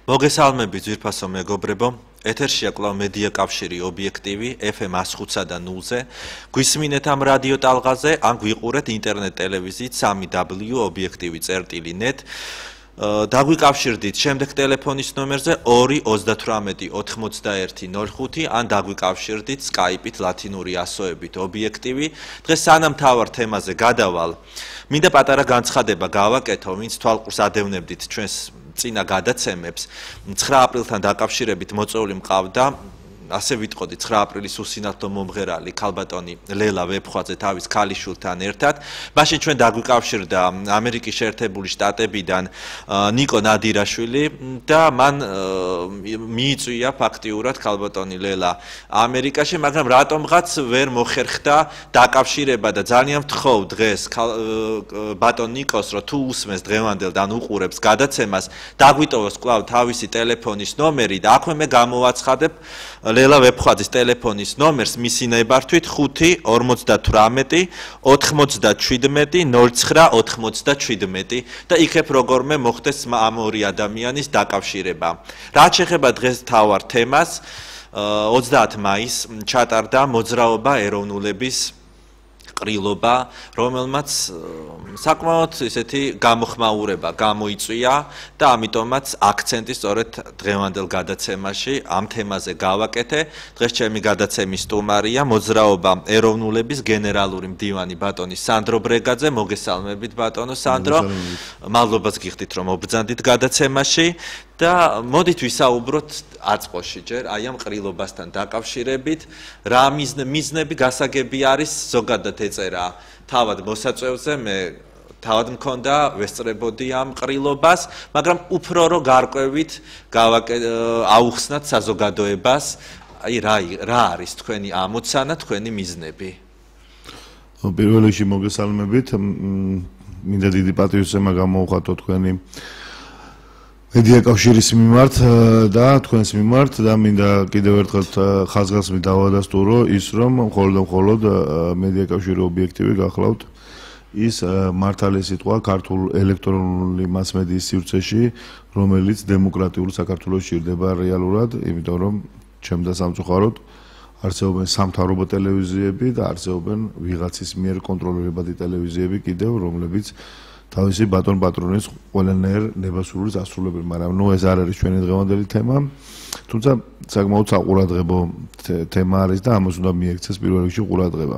მოგესალმებით ძვირფასო მეგობრებო, ეთერშია კვლავ მედია კავშირი ობიექტივი FM 105.0-ზე, გვისმინეთ ამ რადიო ტალღაზე, ან გვიყურეთ ინტერნეტ ტელევიზიით 3W ობიექტივი.net. დაგვიკავშირდით შემდეგ ტელეფონის ნომერზე 238 91 05 ან დაგვიკავშირდით Skype-ით ლათინური ასოებით ობიექტივი. დღეს სანამ თავარ თემაზე გადავალ, მინდა პატარა განცხადება გავაკეთო, ვინც თვალყურს ადევნებდით ჩვენს წინა გადაცემებს. 9 აპრილთან დაკავშირებით მოწვეული მყავდა, ასე ვიტყოდი 9 აპრილის უსინათლო მომღერალი ქალბატონი ლელა ვეფხვაძე თავის ქალიშვილთან ერთად. მაშინ ჩვენ დაგვიკავშირდა ამერიკის შეერთებული შტატებიდან ნიკო ნადირაშვილი და მან მიიწვია ფაქტიურად ქალბატონი ლელა ამერიკაში, მაგრამ რატომღაც ვერ მოხერხდა დაკავშირება და ძალიან ვთხოვ დღეს ბატონ ნიკოს, რომ თუ უსმენს დღევანდელ და უყურებს გადაცემას, დაგვიტოვოს კვლავ თავისი ტელეფონის ნომერი და აქვე მე გამოვაცხადებ ლელა ვეფხვაძის ტელეფონის ნომერს მისი ნებართვით 5 58 97 09 97 და იქებ როგორმე მოხდეს ამ ორი ადამიანის დაკავშირება. რაც შეეხება დღეს თავარ თემას, 30 მაისს ჩატარდა მოძრაობა ეროვნულების ყრილობა, რომელმაც საკმაოდ ისეთი გამოხმაურება გამოიწვია და ამიტომაც აქცენტი სწორედ დღევანდელ გადაცემაში ამ თემაზე გავაკეთე. დღეს ჩემი გადაცემის სტუმარია მოძრაობა ეროვნულების გენერალური მდივანი ბატონი სანდრო ბრეგაძე. მოგესალმებით ბატონო სანდრო. მადლობას გიხდით რომ მობრძანდით გადაცემაში. და მოდით ვისაუბროთ აწყოში ჯერ აი ამ ყრილობასთან დაკავშირებით, რა მიზნები გასაგები არის ზოგადად ეწერა თავად მოსაწვევზე, მე თავად მქონდა ვესწრებოდი ამ ყრილობას, მაგრამ უფრო რო გარკვევით აუხსნათ საზოგადოებას, აი რა არის თქვენი ამოცანა, თქვენი მიზნები. პირველ რიგში მოგესალმებით, მინდა დიდი პატივისცემა გამოვხატო თქვენი მედია კავშირის მიმართ და თქვენს მიმართ და მინდა კიდევ ერთხელ ხაზგასმით დავადასტურო ის რომ მხოლოდ მედია კავშირი ობიექტივი გახლავთ ის მართალი სიტყვა ქართულ ელექტრონული მასმედიის სივრცეში, რომელიც დემოკრატიულ საქართველოს ჭირდება რეალურად, იმიტომ რომ ჩემდა სამწუხაროდ არსებობენ სამთავრობო ტელევიზიები და არსებობენ ვიღაცის მიერ კონტროლირებადი ტელევიზიები კიდევ, რომლებიც თავისი ბატონ პატრონის ყველანაირ ნებასრულს ასრულებენ, მაგრამ ეს არ არის ჩვენი დღევანდელი თემა. თუმცა საკმაოდ საყურადღებო თემა არის და ამას უნდა მიექცეს პირველ რიგში ყურადღება.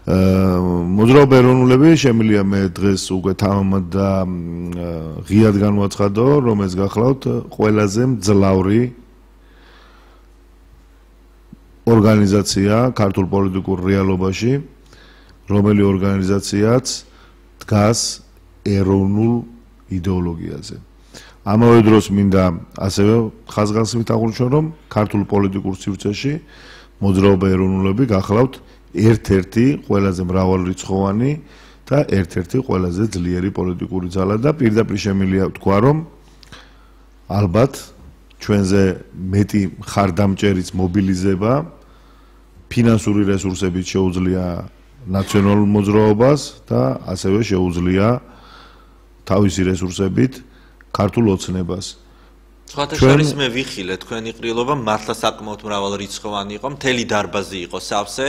მოძრაობა ეროვნულები შემიძლია მე დღეს უკვე თამამად და ღიად განვაცხადო, რომ ეს გახლავთ ყველაზე მძლავრი ორგანიზაცია ქართულ პოლიტიკურ რეალობაში, რომელი ორგანიზაციაც დგას ეროვნულ იდეოლოგიაზე. ამავე დროს მინდა ასევე ხაზგასმით აღვნიშნო, რომ ქართულ პოლიტიკურ სივრცეში მოძრაობა ეროვნულები გახლავთ ერთ-ერთი ყველაზე მრავალრიცხოვანი და ერთ-ერთი ყველაზე ძლიერი პოლიტიკური ძალა და პირდაპირ შემიძლია ვთქვა, რომ ალბათ ჩვენზე მეტი მხარდამჭერიც მობილიზება ფინანსური რესურსებით შეუძლია ნაციონალურ მოძრაობას და ასევე შეუძლია თავისი რესურსებით ქართულ ოცნებას. სხვათა შორის მე ვიხილე თქვენი ყრილობა მართლა საკმაოდ მრავალრიცხოვანი იყო, მთელი დარბაზი იყო სავსე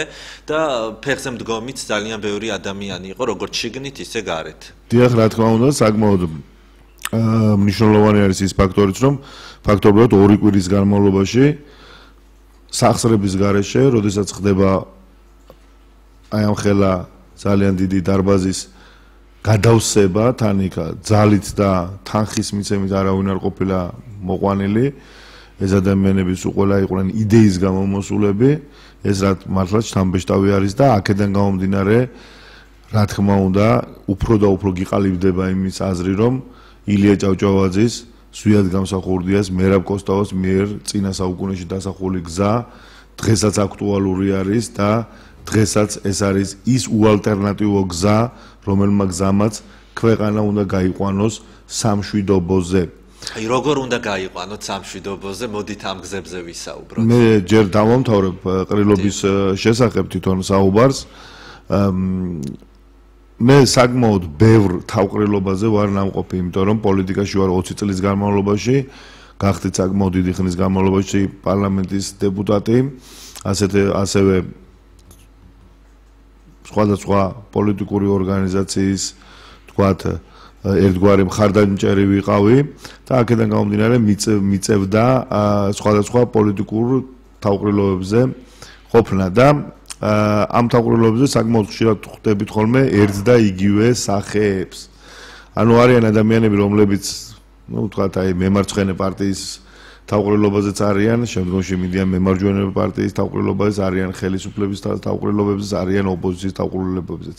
და ფეხზე მდგომით ძალიან ბევრი ადამიანი იყო, როგორც შიგნით, ისე გარეთ. დიახ, რა თქმა უნდა, საკმაოდ მნიშვნელოვანი არის ის ფაქტორიც, რომ ფაქტობრივად 2 კვირის განმავლობაში სახსრების გარეშე, როდესაც ხდება აი ამ ხელა ძალიან დიდი დარბაზის გადავსება თანიკა ძალით და თანხის მიცემით არავინ არ ყოფილა მოყვანილი, ეს ადამიანები სულ ყველა იყვნენ იდეის გამომოსულები, ეს რა მართლაც შთამბეჭდავი არის და აქედან გამომდინარე, რა თქმა უნდა, უფრო და უფრო გიყალიბდება იმის აზრი, რომ ილია ჭავჭავაძის ზვიად გამსახურდიას მერაბ კოსტაოს მიერ წინა საუკუნეში დასახული გზა დღესაც აქტუალური არის და დღესაც ეს არის ის უალტერნატივო გზა, რომელმა გზამაც ქვეყანა უნდა გაიყვანოს სამშვიდობოზე. აი როგორ უნდა გაიყვანოთ სამშვიდობოზე, მოდით ამ გზებზე ვისაუბროთ. მე ჯერ დავამთავრებ ყრილობის შესახებ თვითონ საუბარს. მე საკმაოდ ბევრ თავყრილობაზე ვარ ნამყოფი, იმიტომ რომ პოლიტიკაში ვარ 20 წლის განმავლობაში, გახდით საკმაოდ დიდი ხნის განმავლობაში პარლამენტის დეპუტატი, ასევე სხვადასხვა პოლიტიკური ორგანიზაციის თქვათ ერთგვარი მხარდამჭერი ვიყავი და აქედან გამომდინარე მიწევდა სხვადასხვა პოლიტიკურ თავყრილობებზე ყოფნა და ამ თავყრილობებზე საკმაოდ ხშირად ხვდებით ხოლმე ერთ და იგივე სახეებს. ანუ არიან ადამიანები, რომლებიც თქვათ აი მემარცხენე პარტიის თავყრილობაზეც არიან, შემდგომში მიდიან მემარჯვენე პარტიის თავყრილობაზეც არიან, ხელისუფლების თავყრილობებზეც არიან, ოპოზიციის თავყრილობებზეც.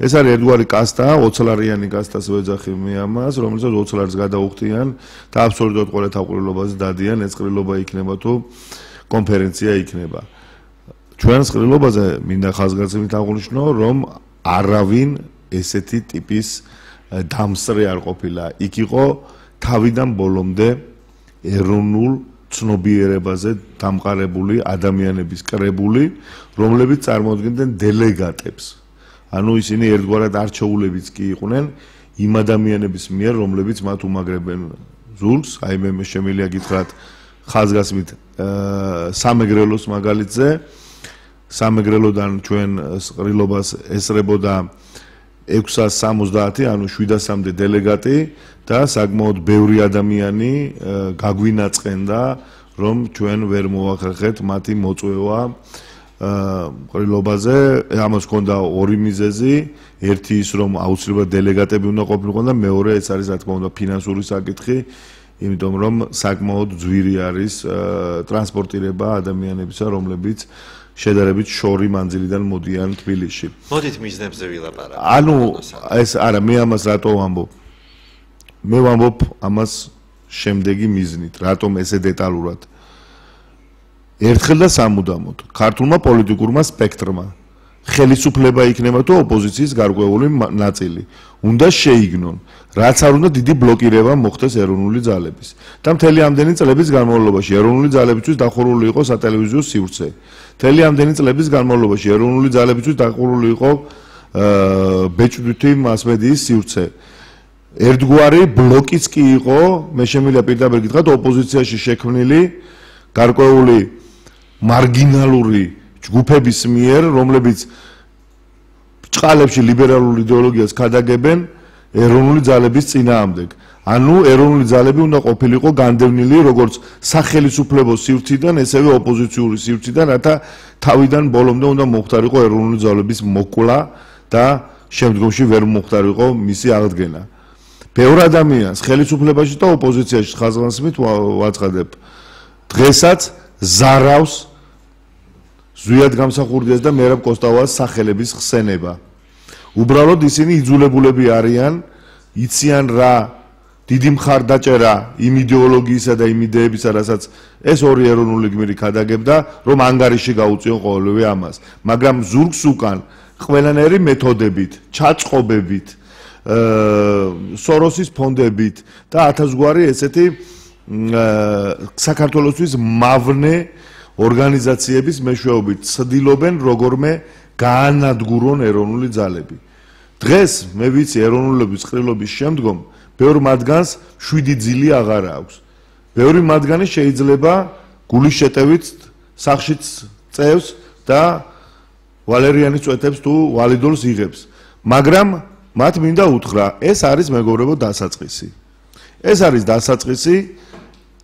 ეს არის ერთგვარი კასტა, 20 ლარიანი კასტას ვეძახი მე ამას, რომელსაც 20 ლარს გადაუხდიან და აბსოლუტურად ყველა თავყრილობაზე დადიან, ეს ყრილობა იქნება თუ კონფერენცია იქნება. ჩვენ ყრილობაზე მინდა ხაზგასმით აღვნიშნო, რომ არავინ ესეთი ტიპის დამსწრე არ ყოფილა. იქ იყო თავიდან ბოლომდე ეროვნულ ცნობიერებაზე დამყარებული ადამიანების კრებული, რომლებიც წარმოადგენდნენ დელეგატებს. ანუ ისინი ერთგვარად არჩეულებიც კი იყვნენ იმ ადამიანების მიერ, რომლებიც მათ უმაგრებენ ზურგს. აი მე შემიძლია გითხრათ ხაზგასმით სამეგრელოს მაგალითზე. სამეგრელოდან ჩვენ ყრილობას ესწრებოდა 670, ანუ 700-მდე დელეგატი და საკმაოდ ბევრი ადამიანი გაგვინაწყენდა, რომ ჩვენ ვერ მოვახერხეთ მათი მოწვევა ყრილობაზე. ამას ჰქონდა ორი მიზეზი, ერთი ის, რომ აუცილებლად დელეგატები უნდა ყოფილიყო და მეორე ეს არის რა თქმა უნდა ფინანსური საკითხი, იმიტომ რომ საკმაოდ ძვირი არის ტრანსპორტირება ადამიანებისა, რომლებიც შედარებით შორი მანძილიდან მოდიან თბილისში. მოდით მიზნებზე ვილაპარაკოთ. ანუ ეს არა, მე ამას რატო ვამბობ? მე ვამბობ ამას შემდეგი მიზნით, რატომ ესე დეტალურად. ერთხელ და სამუდამოდ ქართულმა პოლიტიკურმა სპექტრმა ხელისუფლება იქნება თუ ოპოზიციის გარკვეული ნაწილი უნდა შეიგნონ, რაც არ უნდა დიდი ბლოკირება მოხდეს ეროვნული ძალების. და მთელი ამდენი წლების განმავლობაში ეროვნული ძალებისთვის დახურული იყო სატელევიზიო სივრცე. მთელი ამდენი წლების განმავლობაში ეროვნული ძალებისთვის დახურული იყო ბეჭდვითი მასმედიის სივრცე. ერთგვარი ბლოკიც კი იყო, მე შემიძლია პირდაპირ გითხრათ, ოპოზიციაში შექმნილი გარკვეული მარგინალური ჯგუფების მიერ, რომლებიც ბრჭყალებში ლიბერალურ იდეოლოგიას ქადაგებენ ეროვნული ძალების წინააღმდეგ. ანუ ეროვნული ძალები უნდა ყოფილიყო განდევნილი როგორც სახელისუფლებო სივრციდან, ესევე ოპოზიციური სივრციდან, რათა თავიდან ბოლომდე უნდა მოხდარიყო ეროვნული ძალების მოკვლა და შემდგომში ვერ მოხდარიყო მისი აღდგენა. ბევრ ადამიანს ხელისუფლებაში და ოპოზიციაში ხაზგასმით ვაცხადებ. დღესაც ზარავს ზვიად გამსახურდიას და მერაბ კოსტავას სახელების ხსენება. უბრალოდ ისინი იძულებულები არიან, იციან რა დიდი მხარდაჭერა იმ იდეოლოგიისა და იმ იდეებისა, რასაც ეს ორი ეროვნული გმირი ქადაგებდა, რომ ანგარიში გაუწიონ ყოველივე ამას. მაგრამ ზურგს უკან ყველანაირი მეთოდებით, ჩაწყობებით, სოროსის ფონდებით და ათასგვარი ესეთი საქართველოსთვის მავნე ორგანიზაციების მეშვეობით ცდილობენ როგორმე გაანადგურონ ეროვნული ძალები. დღეს მე ვიცი ეროვნულების ყრილობის შემდგომ ბევრ მათგანს 7 ძილი აღარ აქვს. ბევრი მათგანი შეიძლება გულის შეტევით სახშიც წევს და ვალერიანის წვეთებს თუ ვალიდოლს იღებს. მაგრამ მათ მინდა უთხრა, ეს არის მეგობრებო დასაწყისი. ეს არის დასაწყისი,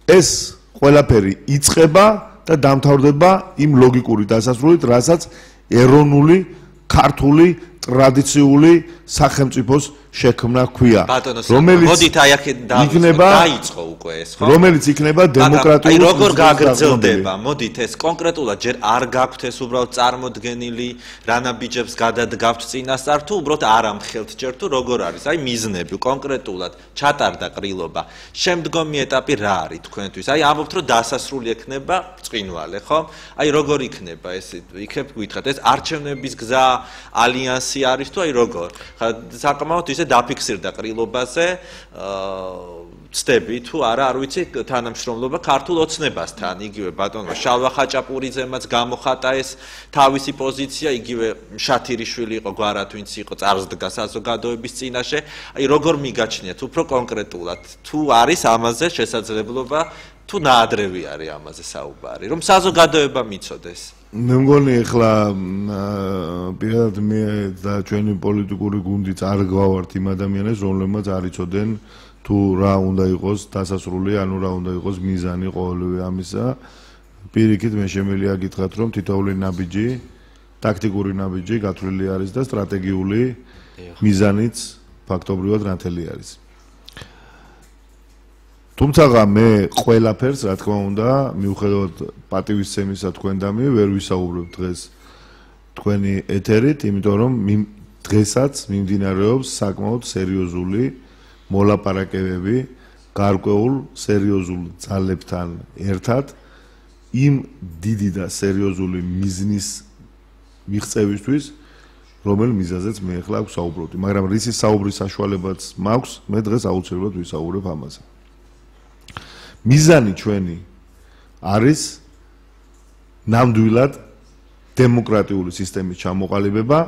ეს ყველაფერი იწყება და დამთავრდება იმ ლოგიკური დასასრულით, რასაც ეროვნული, ქართული, ტრადიციული სახელმწიფოს შექმნა ქვია, რომელიც მოდით აი აქ დაიწყო უკვე ეს, ხო? რომელიც იქნება დემოკრატიული. აი როგორ გაგრძელდება? მოდით ეს კონკრეტულად ჯერ არ გაქვთ ეს უბრალოდ წარმოდგენილი რანაბიჯებს გადადგავთ წინასწარ თუ უბრალოდ არ ამხელთ ჯერ თუ როგორ არის? აი მიზნები კონკრეტულად ჩატარდა ყრილობა. შემდგომი ეტაპი რა არის თქვენთვის? აი ამბობთ რომ დასასრული ექნება წვინვალე, ხო? აი როგორ იქნება ეს? იქნებ გითხრათ ეს არჩევნების გზა, ალიანსი არის თუ აი როგორ? ხა საკმაოდ ისე დაფიქსირდა ყრილობაზე, ცდები თუ არა, არ ვიცი, თანამშრომლობა ქართულ ოცნებასთან, იგივე ბატონმა შალვა ხაჭაპურიძემაც გამოხატა ეს თავისი პოზიცია, იგივე შათირიშვილი იყო გვარად, ვინც იყო წარსდგა საზოგადოების წინაშე. აი როგორ მიგაჩნიათ უფრო კონკრეტულად, თუ არის ამაზე შესაძლებლობა, თუ ნაადრევი არის ამაზე საუბარი, რომ საზოგადოება მიცოდეს. მე მგონი ახლა პირადად მე და ჩვენი პოლიტიკური გუნდიც არ გვავართ იმ ადამიანებს, რომლებმაც არ იცოდნენ თუ რა უნდა იყოს დასასრული, ანუ რა უნდა იყოს მიზანი ყოველივე ამისა. პირიქით მე შემიძლია გითხრათ, რომ თითოეული ნაბიჯი, ტაქტიკური ნაბიჯი გათვლილი არის და სტრატეგიული მიზანიც ფაქტობრივად ნათელი არის. თუმცა მე ყველაფერს, რა თქმა უნდა, მიუხედავად პატივისცემისა თქვენ და მე ვერ ვისაუბრებ დღეს თქვენი ეთერით, იმიტომ რომ დღესაც მიმდინარეობს საკმაოდ სერიოზული მოლაპარაკებები გარკვეულ სერიოზულ ძალებთან ერთად იმ დიდი და სერიოზული მიზნის მიღწევისთვის, რომელ მიზეზებს მე ახლა ვსაუბრობდი, მაგრამ რისის საუბრის საშუალებაც მაქვს, მე დღეს აუცილებლად ვისაუბრებ ამაზე. მიზანი ჩვენი არის ნამდვილად დემოკრატიული სისტემის ჩამოყალიბება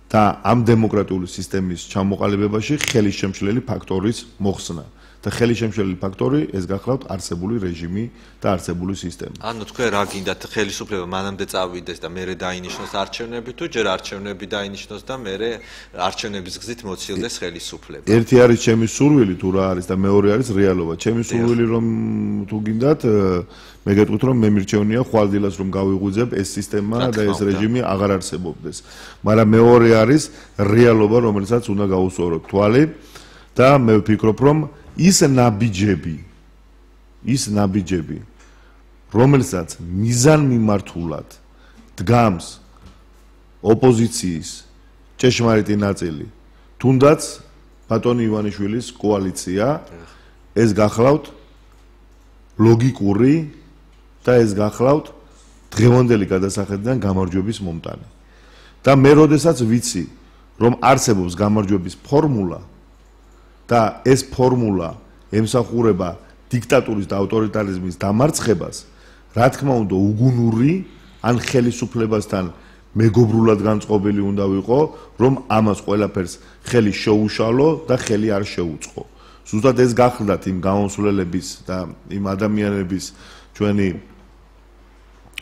და ამ დემოკრატიული სისტემის ჩამოყალიბებაში ხელისშემშლელი ფაქტორის მოხსნა. და ხელისშემშლელი ფაქტორი ეს გახლავთ არსებული რეჟიმი და არსებული სისტემა. ანუ თქვენ რა გინდათ ხელისუფლება მანამდე წავიდეს და მერე დაინიშნოს არჩევნები თუ ჯერ არჩევნები დაინიშნოს და მერე არჩევნების გზით მოცილდეს ხელისუფლება. ერთი არის ჩემი სურვილი თუ რა არის და მეორე არის რეალობა. ჩემი სურვილი რომ თუ გინდათ მე გეტყვით რომ მე მირჩევნია ხვალდილას რომ გავიღვიძებ ეს სისტემა და ეს რეჟიმი აღარ არსებობდეს. მაგრამ მეორე არის რეალობა რომელსაც უნდა გაუსწოროთ თვალი და მე ვფიქრობ რომ ის ნაბიჯები რომელსაც მიზანმიმართულად დგამს ოპოზიციის ჭეშმარიტი ნაწილი თუნდაც ბატონი ივანიშვილის კოალიცია ეს გახლავთ ლოგიკური და ეს გახლავთ დღევანდელი გადასახედიდან გამარჯვების მომტანი და მე როდესაც ვიცი რომ არსებობს გამარჯვების ფორმულა და ეს ფორმულა ემსახურება დიქტატურის და ავტორიტარიზმის დამარცხებას, რა თქმა უნდა, უგუნური ან ხელისუფლებასთან მეგობრულად განწყობილი უნდა ვიყო, რომ ამას ყველაფერს ხელი შეუშალო და ხელი არ შეუწყო. ზუსტად ეს გახლდათ იმ გამოსვლელების და იმ ადამიანების ჩვენი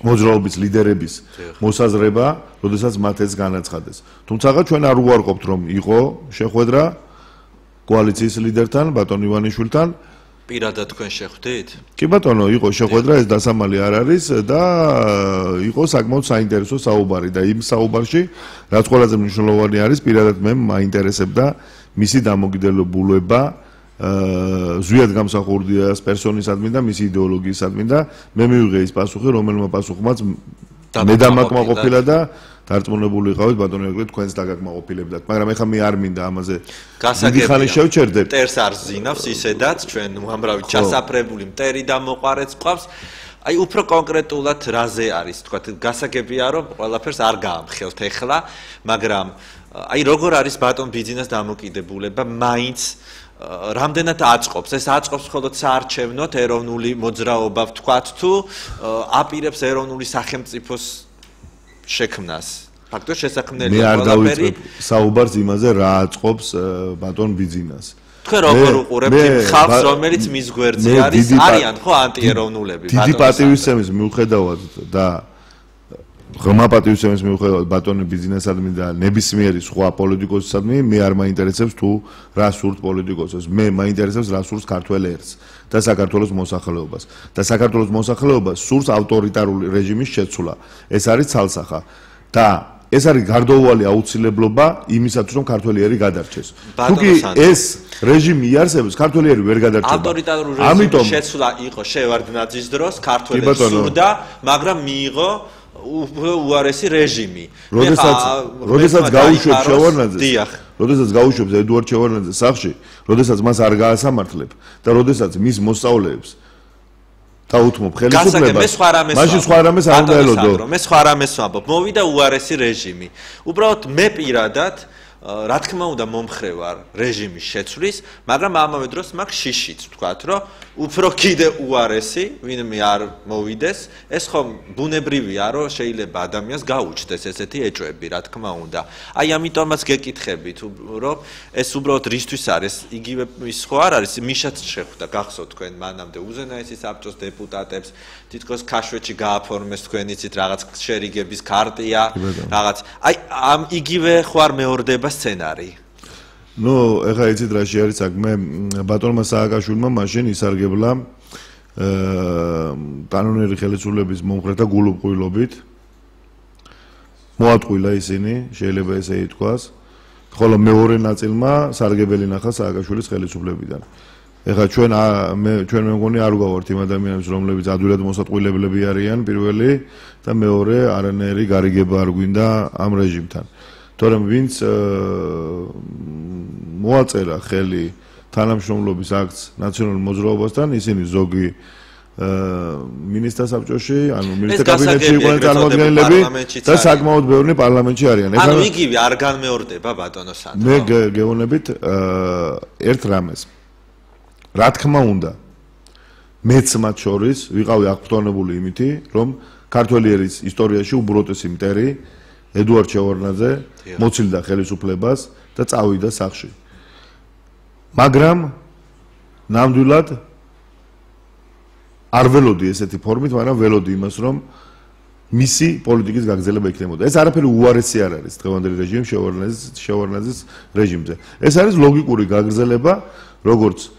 მოძრაობის ლიდერების მოსაზრება, როდესაც მათ ეს განაცხადეს. თუმცა ჩვენ არ უარყოფთ, რომ იყო შეხვედრა კოალიციის ლიდერთან, ბატონ ივანიშვილთან. პირადად თქვენ შეხვდით? კი ბატონო, იყო შეხვედრა, ეს დასამალი არ არის და იყო საკმაოდ საინტერესო საუბარი და იმ საუბარში, რაც ყველაზე მნიშვნელოვანი არის, პირადად მე მაინტერესებდა მისი დამოკიდებულება ზვიად გამსახურდიას პერსონისადმი და მისი იდეოლოგიისადმი და მე მივიღე ის პასუხი, რომელმა პასუხმაც მე დამაკმაყოფილა და დარწმუნებული ვიყავით ბატონო ეკვლე თქვენს დაგაკმაყოფილებდათ, მაგრამ ეხლა მე არ მინდა ამაზე დიდი ხანი შევჩერდე. მტერს არ ზინავს ისედაც ჩვენ უამრავი ჩასაფრებული მტერი დამოყარեց ყავს. აი უფრო კონკრეტულად რაზე არის, თქვა გასაგებია რომ ყველაფერს არ გაამხელთ ეხლა, მაგრამ აი როგორ არის ბატონ ბიძინას დამოკიდებულება მაინც რამდენად აწყობს? ეს აწყობს მხოლოდ საარჩევნოთ ეროვნული მოძრაობა ვთქვათ თუ აპირებს ეროვნული სახელმწიფოს შექმნას. ფაქტობრივად შესაქმნელია ყველაფერი. მე არ დავიწყებ საუბარს იმაზე რა აწყობს ბატონ ბიძინას. თქვენ როგორ უყურებთ იმ ხალხს, რომელიც მის გვერდზე არის, არიან ხო ანტიეროვნულები ბატონო? დიდი პატივისცემის მიუხედავად და ღრმა პატივისცემის მიუხედავად ბატონი ბიძინასადმი და ნებისმიერი სხვა პოლიტიკოსისადმი მე არ მაინტერესებს თუ რა სურთ პოლიტიკოსებს. მე მაინტერესებს რა სურს ქართველ ერს და საქართველოს მოსახლეობას. და საქართველოს მოსახლეობას სურს ავტორიტარული რეჟიმის შეცვლა. ეს არის ცალსახა და ეს არის გარდაუვალი აუცილებლობა იმისათვის რომ ქართველი ერი გადარჩეს. თუკი ეს რეჟიმი იარსებებს, ქართველი ერი ვერ გადარჩება. ავტორიტარული რეჟიმის შეცვლა იყო შევარდნაძის დროს, ქართველი სურდა, მაგრამ მიიღო უარესი რეჟიმი. როდესაც გაუშვებს შევარდნაძეს, როდესაც გაუშვებს ედუარდ შევარდნაძეს სახში, როდესაც მას არ გაასამართლებ და როდესაც მის მოსწავლეებს დაუთმობ ხელისუფლებას, მაშინ სხვა რამეს არ უნდა ელოდო. მე სხვა რამეს ვამბობ. მოვიდა უარესი რეჟიმი. უბრალოდ მე პირადად რა თქმა უნდა მომხრე ვარ რეჟიმის შეცვლის, მაგრამ ამავე დროს მაქვს შიშიც ვთქვათ, რომ უფრო კიდე უარესი, ვინმე არ მოვიდეს, ეს ხომ ბუნებრივია, რომ შეიძლება ადამიანს გაუჩნდეს ესეთი ეჭვები, რა თქმა უნდა. აი ამიტომაც გეკითხებით, რომ ეს უბრალოდ რისთვის არის, იგივე ის ხო არ არის, მიშაც შეხვდა გახსოვთ თქვენ მანამდე უზენაესის საბჭოს დეპუტატებს, თითქოს ქაშვეთში გააფორმეს თქვენ იცით რაღაც შერიგების ქარტია, რაღაც. აი ამ იგივე ხო არ მეორდება სცენარი. ნუ ეხლა იცით რა არის საქმე, ბატონმა სააკაშვილმა მაშინ ისარგებლა კანონერი ხელისუფლების მომხრეთა გულუბრყვილობით. მოატყვილა ისინი, შეიძლება ესე ითქვას, ხოლო მეორე ნაწილმა სარგებელი ნახა სააკაშვილის ხელისუფლებიდან. ეხლა ჩვენ მე მგონი არ გვავართ იმ ადამიანებს, რომლებიც ადვილად მოსატყვილებლები არიან პირველი და მეორე არანაირი გარიგება არ გვინდა ამ რეჟიმთან. თორემ ვინც მოაწერა ხელი თანამშრომლობის აქტს ნაციონალურ მოძრაობასთან, ისინი ზოგი მინისტრთა საბჭოში, ანუ მინისტრთა კაბინეტში იყვნენ წარმოადგენლები და საკმაოდ ბევრი პარლამენტში არიან. ანუ იგივე არ განმეორდება ბატონო სანდრო. მე გეუბნებით ერთ რამეს. რა თქმა უნდა, მეც მათ შორის ვიყავი აღფრთოვანებული იმითი, რომ ქართველი ერის ისტორიაში უბრალოდესი მტერი ედუარდ შევარდნაძე მოცილდა ხელისუფლებას და წავიდა სახლში. მაგრამ ნამდვილად არ ველოდი ესეთი ფორმით, მაგრამ ველოდი იმას, რომ მისი პოლიტიკის გაგრძელება იქნებოდა. ეს არაფერი უარესი არ არის დღევანდელი რეჟიმ შევარდნაძის რეჟიმზე. ეს არის ლოგიკური გაგრძელება, როგორც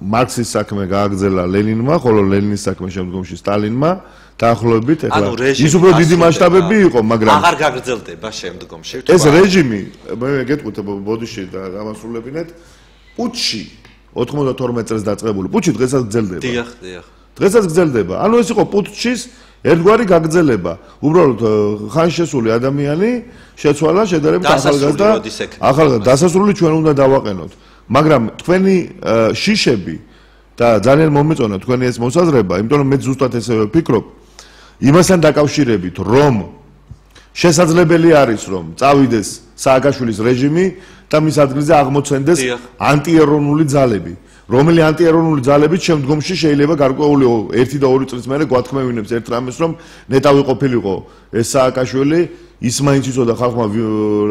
მარქსის საქმე გააგრძელა ლენინმა, ხოლო ლენინის საქმე შემდგომში სტალინმა დაახლოებით ეხლა ის უფრო დიდი მასშტაბები იყო, მაგრამ აღარ გაგრძელდება შემდგომში. ეს რეჟიმი, მე გეტყვით ბოდიში და ამასრულებინეთ, პუტჩი 92 წელს დაწყებული. პუტჩი დღესაც გრძელდება. დიახ, დიახ. დღესაც გრძელდება. ანუ ეს იყო პუტჩის ერთგვარი გაგრძელება. უბრალოდ ხანშესული ადამიანი შეცვალა შედარებით ახალგაზრდა დასასრული ჩვენ უნდა დავაყენოთ. მაგრამ თქვენი შიშები და ძალიან მომეწონა თქვენი ეს მოსაზრება, იმიტომ რომ მე ზუსტად ესევე ვფიქრობ, იმასთან დაკავშირებით, რომ შესაძლებელი არის, რომ წავიდეს სააკაშვილის რეჟიმი და მის ადგილზე აღმოცენდეს ანტიეროვნული ძალები, რომელი ანტიეროვნული ძალებით შემდგომში შეიძლება გარკვეული 1 და 2 წლის მერე გვათქმევინებს ერთ რამეს, რომ ნეტავი ყოფილიყო ეს სააკაშვილი, ის მაინც იცოდა ხალხმა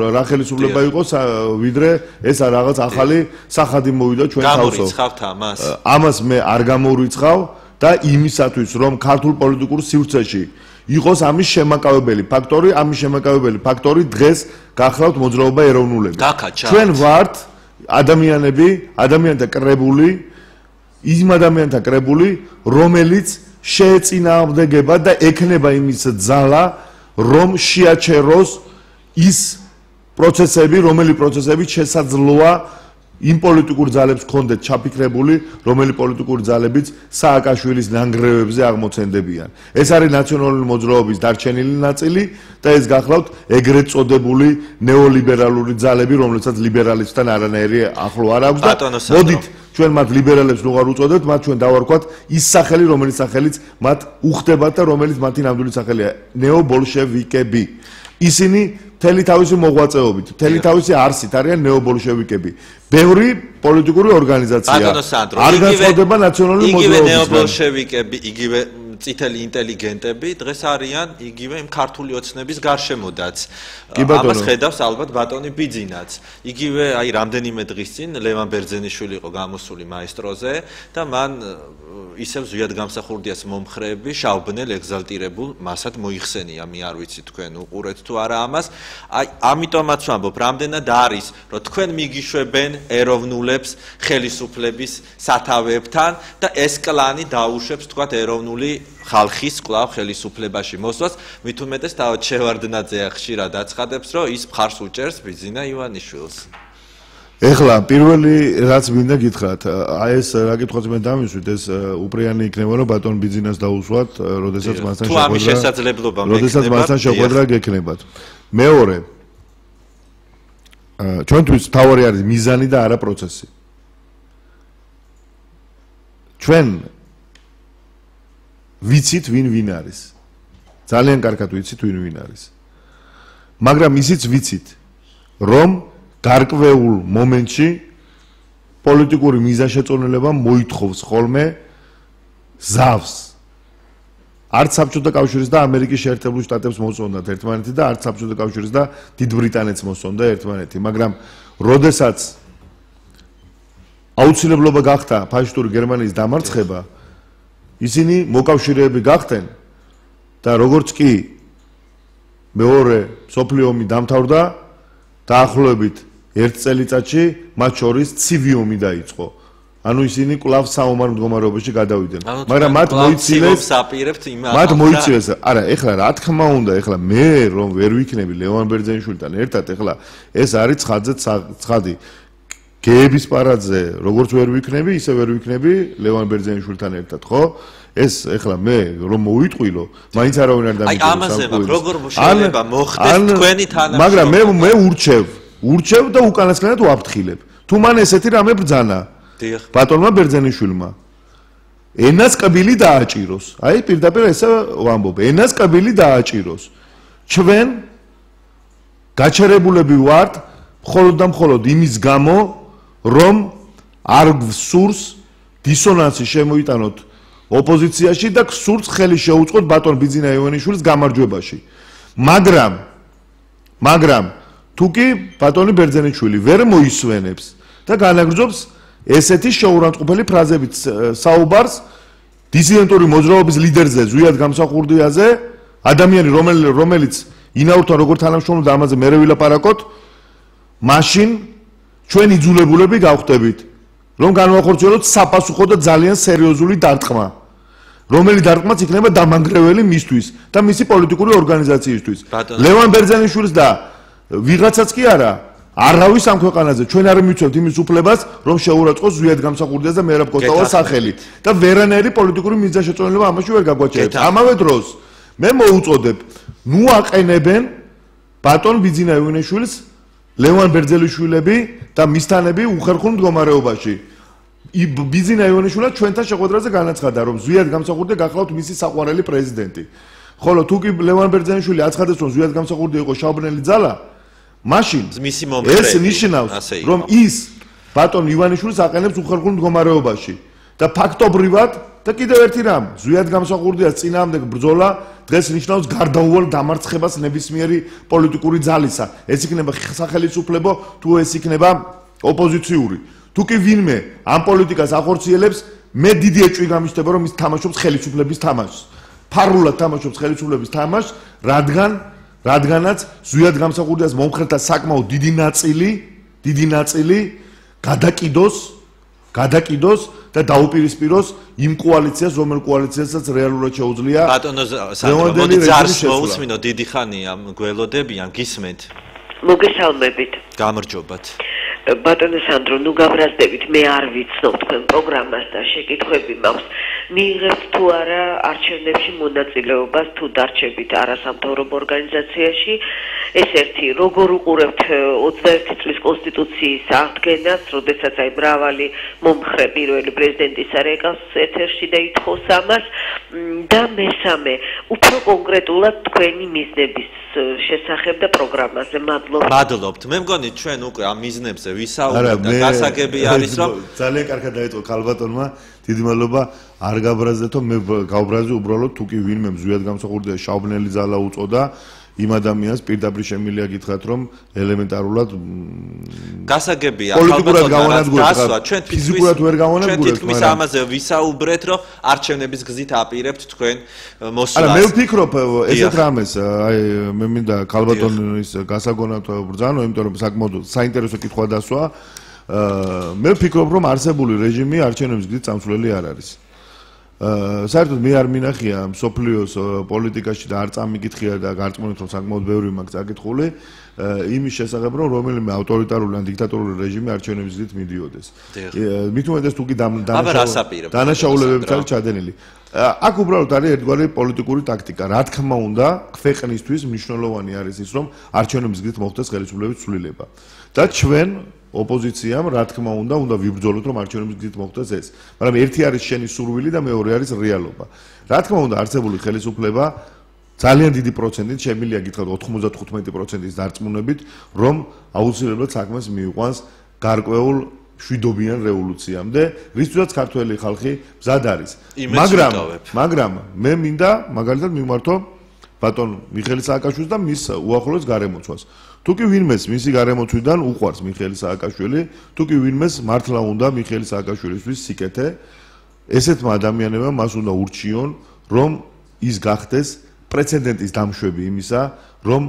რა ხელისუფლება იყოს, ვიდრე ეს რაღაც ახალი სახადი მოვიდა ჩვენ თავსო. გამორიცხავთ ამას? ამას მე არ გამორიცხავ და იმისათვის, რომ ქართულ პოლიტიკურ სივრცეში იყოს ამის შემაკავებელი ფაქტორი, ამის შემაკავებელი ფაქტორი დღეს გახლავთ მოძრაობა ეროვნულები. ჩვენ ვართ ადამიანები, ადამიანთა კრებული, იმ ადამიანთა კრებული, რომელიც შეეწინააღმდეგება და ექნება იმის ძალა, რომ შეაჩეროს ის პროცესები, რომელი პროცესები შესაძლოა იმ პოლიტიკურ ძალებს კონდეთ ჩაფიქრებული, რომელი პოლიტიკური ძალებიც სააკაშვილის ნანგრევებზე აღმოცენდებიან. ეს არის ნაციონალური მოძრაობის დარჩენილი ნაწილი და ეს გახლავთ ეგრეთ წოდებული ნეოლიბერალური ძალები, რომლებსაც ლიბერალისტთან არანაირი ახლო არ აქვს და მოდით ჩვენ მათ ლიბერალებს უღარ უწოდებთ, მათ ჩვენ დავარქვათ ის სახელი, რომელიც სახელიც მათ უხდებათ და რომელიც მათი ნამდვილი სახელია ნეობოლშევიკები. ისინი მთელი თავისი მოღვაწეობით, მთელი თავისი არსით არიან ნეობოლშევიკები. ბევრი პოლიტიკური ორგანიზაცია არ განსხვავდება ნაციონალური მოძრაობისგან. იგივე ნეობოლშევიკები, იგივე წითელი ინტელიგენტები დღეს არიან იგივე იმ ქართული ოცნების გარშემოდაც. ამას ხედავს ალბათ ბატონი ბიძინაც. იგივე აი რამდენიმე დღის წინ ლევან ბერძენიშვილი იყო გამოსული მაესტროზე და მან ისევ ზვიად გამსახურდიას მომხრეები შავბნელ ეგზალტირებულ მასად მოიხსენია, მე არ ვიცი თქვენ უყურეთ თუ არა ამას. აი ამიტომაც ვამბობ, რამდენად არის, რომ თქვენ მიგიშვებენ ეროვნულებს ხელისუფლების სათავეებთან და ეს კლანი დაუშვებს თქვათ ეროვნული ხალხის კვლავ ხელისუფლებაში მოსვლას, მით უმეტეს თავად შევარდნაძე ხშირად აცხადებს, რომ ის მხარს უჭერს ბიძინა ივანიშვილს. ეხლა პირველი რაც მინდა გითხრათ, აი ეს რა კითხვაც მე დამისვით, ეს უპრიანი იქნება, რომ ბატონ ბიძინას დაუსვათ, როდესაც მასთან შეხვედრა. თუ ამის შესაძლებლობა მექნებათ, როდესაც მასთან შეხვედრა გექნებათ. მეორე ჩვენთვის თავი არის მიზანი და არა პროცესი. ჩვენ ვიცით ვინ არის. ძალიან კარგად ვიცით ვინ არის. მაგრამ ისიც ვიცით, რომ გარკვეულ მომენტში პოლიტიკური მიზანშეწონილება მოითხოვს ხოლმე ზავს. არც საბჭოთა კავშირის და ამერიკის შეერთებული შტატებს მოსწონდათ ერთმანეთი და არც საბჭოთა კავშირის და დიდ ბრიტანეთს მოსწონდა ერთმანეთი, მაგრამ როდესაც აუცილებლობა გახდა ფაშისტური გერმანიის დამარცხება, ისინი მოკავშირეები გახდნენ და როგორც კი მეორე მსოფლიო ომი დამთავრდა, დაახლოებით 1 წელიწადში მათ შორის ცივი ომი დაიწყო. ანუ ისინი კვლავ საომარ მდგომარეობაში გადავიდნენ. მაგრამ მათ მოიცილეს, არა, ეხლა რა თქმა უნდა, ეხლა მე რომ ვერ ვიქნები ლევან ბერძენიშვილთან ერთად, ეხლა ეს არის ცხადზე ცხადი. გეების პარადზე როგორც ვერ ვიქნები, ისე ვერ ვიქნები ლევან ბერძენიშვილთან ერთად, ხო? ეს ეხლა მე რომ მოვიტყვილო, მაინც არავინ არ დამიჯერებს. აი ამაზე მაგ როგორ შეიძლება მოხდეს თქვენი თანამშრომლობა? მაგრამ მე ურჩევ და უკანასკნელად ვაფრთხილებ. თუ მან ესეთი რამე ბრძანა ბატონმა ბერძენიშვილმა ენას კბილი დააჭიროს. აი პირდაპირ ესე ვამბობ, ენას კბილი დააჭიროს. ჩვენ გაჩერებულები ვართ მხოლოდ და მხოლოდ იმის გამო, რომ არ გვსურს დისონანსი შემოიტანოთ ოპოზიციაში და გსურს ხელი შეუწყოთ ბატონ ბიძინა ივანიშვილის გამარჯვებაში. მაგრამ თუ კი ბატონი ბერძენიშვილი ვერ მოისვენებს და განაგრძობს ესეთი შეურაცხყოფელი ფრაზებით საუბარს დისიდენტური მოძრაობის ლიდერზე ზვიად გამსახურდიაზე, ადამიანი რომელიც ინაურთან როგორ თანამშრომლობდა ამაზე მერე ვილაპარაკოთ, მაშინ ჩვენ იძულებულები გავხდებით, რომ განვახორციელოთ საფასუხო და ძალიან სერიოზული დარტყმა, რომელიც დარტყმაც იქნება დამანგრეველი მისთვის და მისი პოლიტიკური ორგანიზაციისთვის. ლევან ბერძენიშვილს და ვიღაცაც კი არა, არავის ამ ქვეყანაზე ჩვენ არ მივცევთ იმის უფლებას, რომ შეურაცხყოს ზვიად გამსახურდიას და მერაბ კოწავას სახელი და ვერანაირი პოლიტიკური მიზანშეწონილება ამაში ვერ გაგვაჩერებს. ამავე დროს მე მოუწოდებ, ნუ აყენებენ ბატონ ბიძინა ივანიშვილს ლევან ბერძენიშვილები და მისთანები უხერხულ მდგომარეობაში. ბიძინა ივანიშვილა ჩვენთან შეხვედრაზე განაცხადა, რომ ზვიად გამსახურდია გახლავთ მისი საყვარელი პრეზიდენტი. ხოლო თუ კი ლევან ბერძენიშვილი აცხადებს, რომ ზვიად გამსახურდია იყო შაუბნელი ძალა, მაშინ ეს ნიშნავს, რომ ის ბატონ ივანიშვილს აყენებს უხერხულ მდგომარეობაში და ფაქტობრივად და კიდევ ერთი რამ, ზვიად გამსახურდიას წინააღმდეგ ბრძოლა დღეს ნიშნავს გარდაუვალ დამარცხებას ნებისმიერი პოლიტიკური ძალისა. ეს იქნება სახელმწიფო თუ ეს იქნება ოპოზიციური. თუ კი ვინმე ამ პოლიტიკას ახორციელებს, მე დიდი ეჭვი გამიშტება, რომ ის თამაშობს ხელისუფლების თამაშს. ფარულად თამაშობს ხელისუფლების თამაშს, რადგანაც ზვიად გამსახურდიას მომხრეთა საკმაოდ დიდი ნაწილი გადაკიდოს და დაუპირისპიროს იმ კოალიციას, რომელ კოალიციასაც რეალურად შეუძლია ბატონო სანდრო, მოდი ძარს მოусმინო, დიდი ხანია გველოდებიან, გისმენთ. მოგესალმებით. გამარჯობათ. ბატონო სანდრო, ნუ გავრაზდებით, მე არ ვიცნობ თქვენ პროგრამას და შეკითხვები მაქვს. მიიღებთ თუ არა არჩევნებში მონაწილეობას თუ დარჩებით არასამთავრობო ორგანიზაციაში? ეს ერთი, როგორ უყურებთ 21 წლის კონსტიტუციის აღდგენას, როდესაც აი მრავალი მომხრე პირველი პრეზიდენტის არეკავს ეთერში და ითხოვს ამას და მესამე, უფრო კონკრეტულად თქვენი მიზნების შესახებ და პროგრამაზე. მადლობთ. მე მგონი ჩვენ უკვე ამ მიზნებზე ვისაუბრებთ და გასაგები არის, რომ ძალიან კარგად დაიწყო ქალბატონმა, დიდი მადლობა. არ გაბრაზდეთო, მე გავბრაზდი უბრალოდ თუ კი ვინმე ზვიად გამსახურდია შაუბნელი ძალა უწოდა იმ ადამიანს პირდაპირ შემიძლია გითხრათ, რომ ელემენტარულად გასაგებია პოლიტიკურად გავანადგურებთ, ჩვენ ფიზიკურად ვერ გავანადგურებთ, ჩვენ თითქმის ამაზე ვისაუბრეთ, რომ არჩევნების გზით აპირებთ თქვენ მოსვლას. არა, მე ვფიქრობ ესეთ რამეს, აი მე მინდა ქალბატონის გასაგონად ბრძანო, იმიტომ რომ საკმაოდ საინტერესო კითხვა დასვა. მე ვფიქრობ, რომ არსებული რეჟიმი არჩევნების გზით წამსვლელი არ არის. საერთოდ მე არ მინახია მსოფლიოს პოლიტიკაში და არ წამიგითხია და გარწმუნებთ, რომ საკმაოდ ბევრი მაქვს წაკითხული იმის შესახებ, რომ რომელიმე ავტორიტარული ან დიქტატორული რეჟიმი არჩევნების გზით მიდიოდეს. მით უმეტეს თუ კი დანაშაულებებიც არის ჩადენილი. აქ უბრალოდ არის ერთგვარი პოლიტიკური ტაქტიკა. რა თქმა უნდა, ქვეყნისთვის მნიშვნელოვანი არის ის, რომ არჩევნების გზით მოხდეს ხელისუფლების ცვლილება. და ჩვენ ოპოზიციამ, რა თქმა უნდა ვიბრძოლოთ, რომ არჩევნების გზით მოხდეს ეს. მაგრამ ერთი არის შენი სურვილი და მეორე არის რეალობა. რა თქმა უნდა, არსებული ხელისუფლება ძალიან დიდი პროცენტით შემიძლია გითხრათ 95%-ის დარწმუნებით, რომ აუცილებლად საქმეს მიიყვანს გარკვეულ შვიდობიან რევოლუციამდე, რისთვისაც ქართველი ხალხი მზად არის. მაგრამ მე მინდა მაგალითად მიმართო ბატონ მიხეილ სააკაშვილს და მის უახლოეს გარემოცვას. თუ კი ვინმეს მისი გარემოცვიდან უყვარს მიხეილ სააკაშვილი, თუ კი ვინმეს მართლა უნდა მიხეილ სააკაშვილისთვის სიკეთე, ესეთმა ადამიანებმა მას უნდა ურჩიონ, რომ ის გახდეს პრეცედენტის დამშვები იმისა, რომ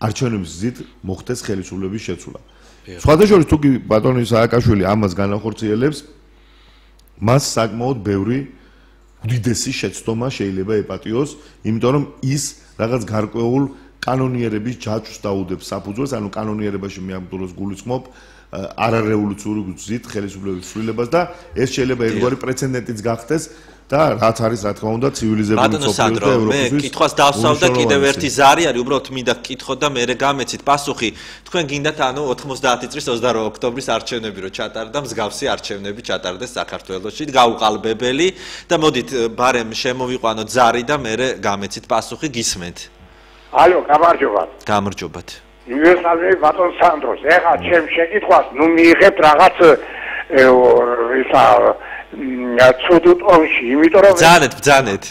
არჩევნების გზით მოხდეს ხელისუფლების შეცვლა. სხვადასხვა თუ კი ბატონი სააკაშვილი ამას განახორციელებს, მას საკმაოდ ბევრი უდიდესი შეცდომა შეიძლება ეპატიოს, იმიტომ რომ ის რაღაც გარკვეულ კანონიერების ჯაჭვს დაუდებს საფუძველს, ანუ კანონიერებაში მე ამ დროს გულისხმობ არარევოლუციური გზით ხელისუფლების ცვლილებას და ეს შეიძლება ერთგვარი პრეცედენტიც გახდეს და რაც არის რა თქმა უნდა ცივილიზებული სოფლიოს და ევროპის. მე კითხვას დავსვავ და კიდევ ერთი ზარი არის, უბრალოდ მინდა კითხო და მე გამეცით პასუხი. თქვენ გინდათ ანუ 90 წლის 28 ოქტომბრის არჩევნები რო ჩატარდა, მსგავსი არჩევნები ჩატარდეს საქართველოში, გაუყალბებელი და მოდით ბარემ შემოვიყვანოთ ზარი და მე გამეცით პასუხი გისმენთ. ალო, გამარჯობათ. გამარჯობათ. მივესალმები ბატონ სანდროს. ეხლა ჩემ შეკითხვას ნუ მიიღებთ რაღაც ისა ცუდ ტონში, იმიტომ რომ ბძანეთ.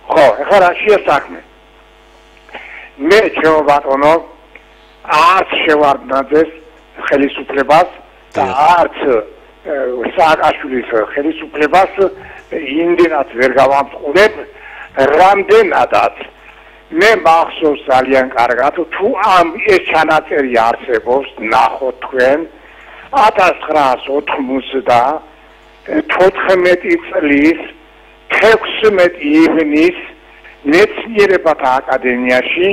ხო, ეხლა რაშია საქმე? მე ჩემო ბატონო არც შევარდნაძეს ხელისუფლებას და არც სააკაშვილის ხელისუფლებას იმდენად ვერ გავამწყურებ, რამდენადაც მე მახსოვს ძალიან კარგად, თუ ამ ეს ჩანაწერი არსებობს, ნახოთ თქვენ 1994 წლის 16 ივნის მეცნიერებათა აკადემიაში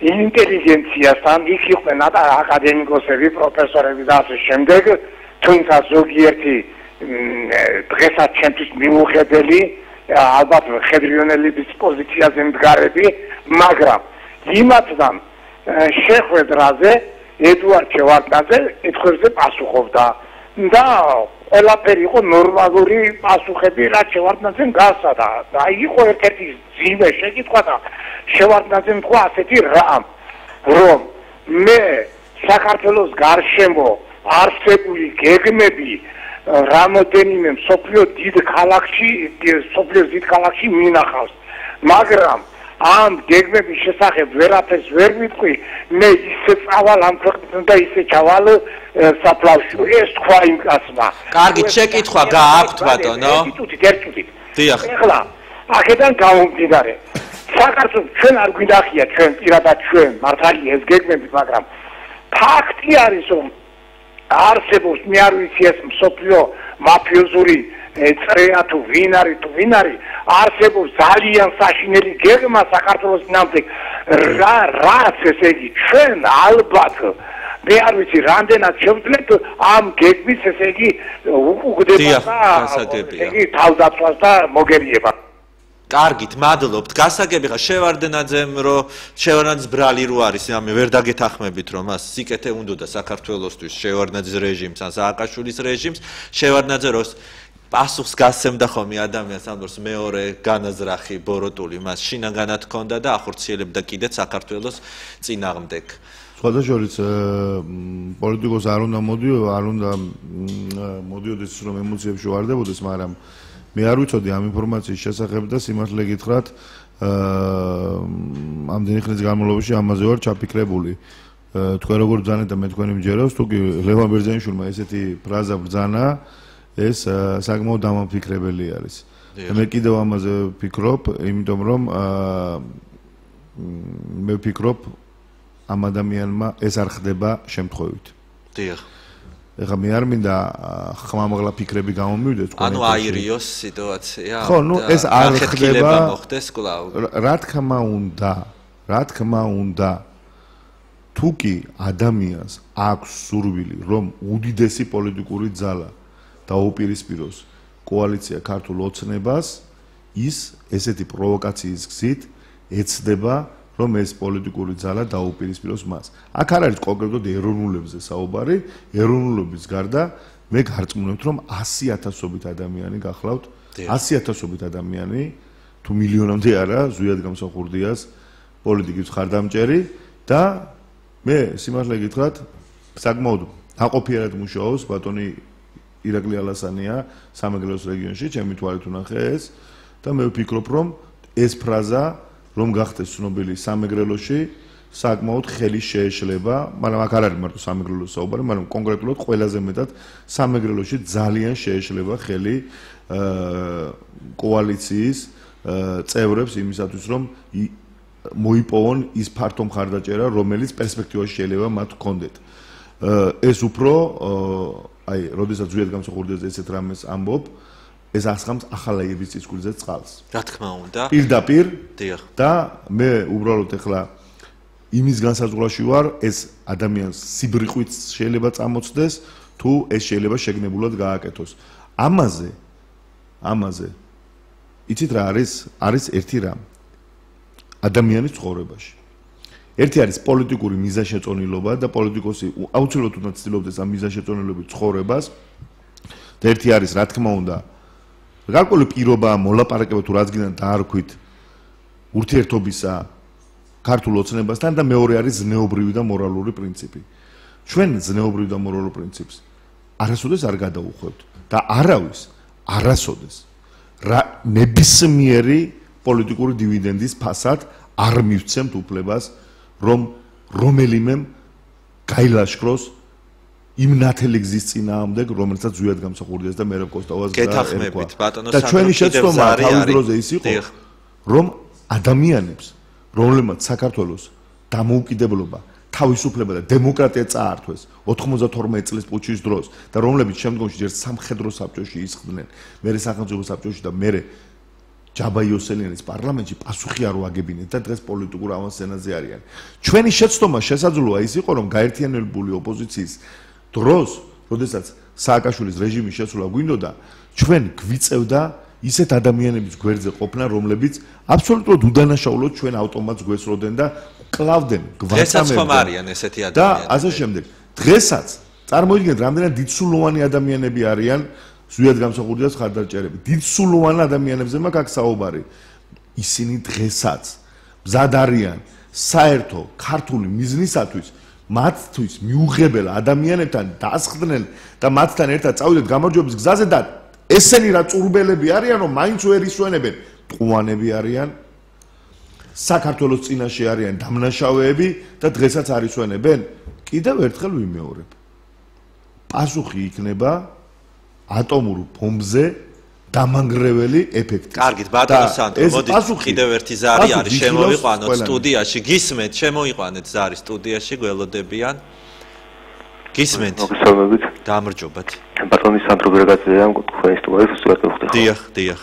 ინტელიგენციასთან იქ იყვნენ აკადემიკოსები, პროფესორები და ასე შემდეგ, თუმცა ზოგიერთი დღესაც ჩემთვის მიუღებელი ალბათ ხედრიონელების პოზიციაზე მდგარები, მაგრამ იმათთან შეხვედრაზე ედუარდ შევარდნაძე ეთქვებზე პასუხობდა და ყველაფერი იყო ნორმალური პასუხები, რაც შევარდნაძემ გასცადა და იყო ერთ-ერთი ძიმე შეკითხვა და შევარდნაძემ თქვა ასეთი რამ, რომ მე საქართველოს გარშემო არსებული გეგმები რამოდენიმე მსოფლიოს დიდ ქალაქში მინახავს, მაგრამ ამ გეგმების შესახებ ვერაფერს ვერ ვიტყვი, მე ისე წავალ ამ ქვეყნიდან და ისე ჩავალ საფლავში. ეს თქვა იმ კაცმა. კარგი, შეკითხვა გააქვთ ბატონო. ერთუთით. დიახ. ეხლა აქედან გამომდინარე, საქართველოს ჩვენ არ გვინახია ჩვენ პირადად ჩვენ მართალი ეს გეგმები, მაგრამ ფაქტი არის, რომ არსებობს მე არ ვიცი ეს მსოფლიო მაფიოზური წრეა თუ ვინ არის, არსებობს ძალიან საშინელი გეგმა საქართველოს ნამდვილ რაც ესე იგი ჩვენ ალბათ მე არ ვიცი რამდენად შევძლებთ ამ გეგმის ესე იგი უკუგდება და ესე იგი თავდაცვას და მოგერიება. კარგით, მადლობთ. გასაგები ხა შევარდნაძემ რომ შევარდნაძის ბრალი რო არის, ამე ვერ დაგეთანხმებით რომ მას სიკეთე უნდოდა საქართველოსთვის შევარდნაძის რეჟიმს ან სააკაშვილის რეჟიმს, შევარდნაძე როს პასუხს გასცემდა ხოლმე ადამიანს ამ დროს მეორე განაზრახი ბოროტული მას შინაგანად ჰქონდა და ახორციელებდა კიდეც საქართველოს წინააღმდეგ. სხვადასხვა პოლიტიკოს არ უნდა მოდიოდეს რომ ემოციებში ვარდებოდეს, მაგრამ მე არ ვიცოდი ამ ინფორმაციის შესახებ და სიმართლე გითხრათ, ამდენი ხნის განმავლობაში ამაზე ვარ ჩაფიქრებული. თქვენ როგორ ბრძანეთ და მე თქვენი მჯერავს, თუ კი ლევან ბერძენიშვილმა ესეთი ფრაზა ბრძანა, ეს საკმაოდ დამამფიქრებელი არის. მე კიდევ ამაზე ვფიქრობ, იმიტომ რომ მე ვფიქრობ ამ ადამიანმა ეს არ ხდება შემთხვევით. დიახ. ეხლა მე არ მინდა ხმამაღლა ფიქრები გამომივიდეს თქვენ. ანუ აირიოს სიტუაცია. ხო, ნუ ეს არ ხდება. მოხდეს კვლავ. რა თქმა უნდა, თუ კი ადამიანს აქვს სურვილი, რომ უდიდესი პოლიტიკური ძალა დაუპირისპიროს კოალიცია ქართულ ოცნებას, ის ესეთი პროვოკაციის გზით ეცდება რომ ეს პოლიტიკური ძალა დაუპირისპიროს მას. აქ არ არის კონკრეტულად ეროვნულებზე საუბარი, ეროვნულობის გარდა მე გარწმუნებთ რომ 100,000-ობით ადამიანი გახლავთ, 100,000-ობით ადამიანი თუ მილიონამდე არა, ზუსტად გამსახურდიას პოლიტიკის მხარდამჭერი და მე სიმართლე გითხრათ, საკმაოდ დაყოფიერად მუშაობს ბატონი ირაკლი ალასანია სამეგრელოს რეგიონში, ჩემი თვალით უნახე ეს და მე ვფიქრობ, რომ ეს ფრაზა რომ გახდეს ცნობილი სამეგრელოში, საკმაოდ ხელი შეეშლება, მაგრამ აქ არ არის მარტო სამეგრელოს საუბარი, მაგრამ კონკრეტულად ყველაზე მეტად სამეგრელოში ძალიან შეეშლება ხელი კოალიციის წევრებს იმისათვის, რომ მოიპოვონ ის ფართო მხარდაჭერა, რომელიც პერსპექტივაში შეიძლება მათ ჰქონდეთ. ეს უფრო აი, როდესაც ზვიად გამსახურდიაზე ესეთ რამეს ამბობ, ეს ახსხამს ახალაიების წისქვილზე წყალს. რა თქმა უნდა. პირდაპირ დიახ. და მე უბრალოდ ეხლა იმის განსაზღვრაში ვარ, ეს ადამიანს სიბრიყვით შეიძლება წამოწდეს, თუ ეს შეიძლება შეგნებულად გააკეთოს. ამაზე იცით რა არის? არის ერთი რამ. ადამიანის ცხოვრებაში. ერთი არის პოლიტიკური მიზანშეწონილობა და პოლიტიკოსი აუცილებლად უნდა ცდილობდეს ამ მიზანშეწონილობით ცხოვრებას. და ერთი არის, რა თქმა უნდა, გარკვეული პირობა მოლაპარაკება თუ რაც გინდა დაარქვით ურთიერთობისა ქართულ ოცნებასთან და მეორე არის ზნეობრივი და მორალური პრინციპი. ჩვენ ზნეობრივ და მორალურ პრინციპს არასოდეს არ გადაუხვევთ და არავის არასოდეს რა ნებისმიერი პოლიტიკური დივიდენდის ფასად არ მივცემთ უფლებას რომ რომელიმე გაილაშქროს იმ ნათელი გზის წინააღმდეგ რომელსაც ზვიად გამსახურდიას და მერაბ კოსტავას გეთახმებით ბატონო და ჩვენი შეცდომა თავის დროზე ის იყო რომ ადამიანებს რომლებმაც საქართველოს დამოუკიდებლობა თავისუფლება და დემოკრატია წაართვეს 92 წლის პუტჩის დროს და რომლებიც შემდგომში ჯერ სამხედრო საბჭოში ისხდნენ მერე სახელმწიფო საბჭოში და მერე ჯაბა იოსელიანის პარლამენტში პასუხი არ ვაგებინეთ და დღეს პოლიტიკურ ავანსცენაზე არიან. ჩვენი შეცდომა შესაძლოა ის იყო რომ გაერთიანებული ოპოზიციის დროს, როდესაც სააკაშვილის რეჟიმის შესვლა გვინდოდა, ჩვენ გვიწევდა ისეთ ადამიანების გვერდზე ყოფნა, რომლებიც აბსოლუტურად უდანაშაულოდ ჩვენ ავტომატს გვესროდნენ და კლავდნენ, გვასამებდნენ ესეთი ადამიანები. და ასე შემდეგ. დღესაც წარმოიდგინეთ, რამდენად დიდსულოვანი ადამიანები არიან ზვიად გამსახურდიას ხარდაჭერები. დიდსულოვან ადამიანებზე მაქვს აქ საუბარი. ისინი დღესაც მზად არიან საერთო ქართული მიზნისათვის მათთვის მიუღებელ ადამიანებთან დასხდნენ და მათთან ერთად წავიდეთ გამარჯვების გზაზე და ესენი რა წურბელები არიან, რომ მაინც ვერ ისვენებენ, მყუანები არიან, საქართველოს წინაშე არიან დამნაშავეები და დღესაც არ ისვენებენ. კიდევ ერთხელ ვიმეორებ. პასუხი იქნება ატომურ ბომბზე დამანგრეველი ეფექტი. კარგით, ბატონო სანდრო, მოდით კიდევ ერთი ზარი არის, შემოვიყვანოთ სტუდიაში. გისმენთ, შემოიყვანეთ ზარი სტუდიაში, გველოდებიან. გისმენთ. მოგესალმებით. გამარჯობათ. ბატონი სანდრო ბერგაძეა, თქვენი სტუმარი სუპერტ მოხდა. დიახ, დიახ.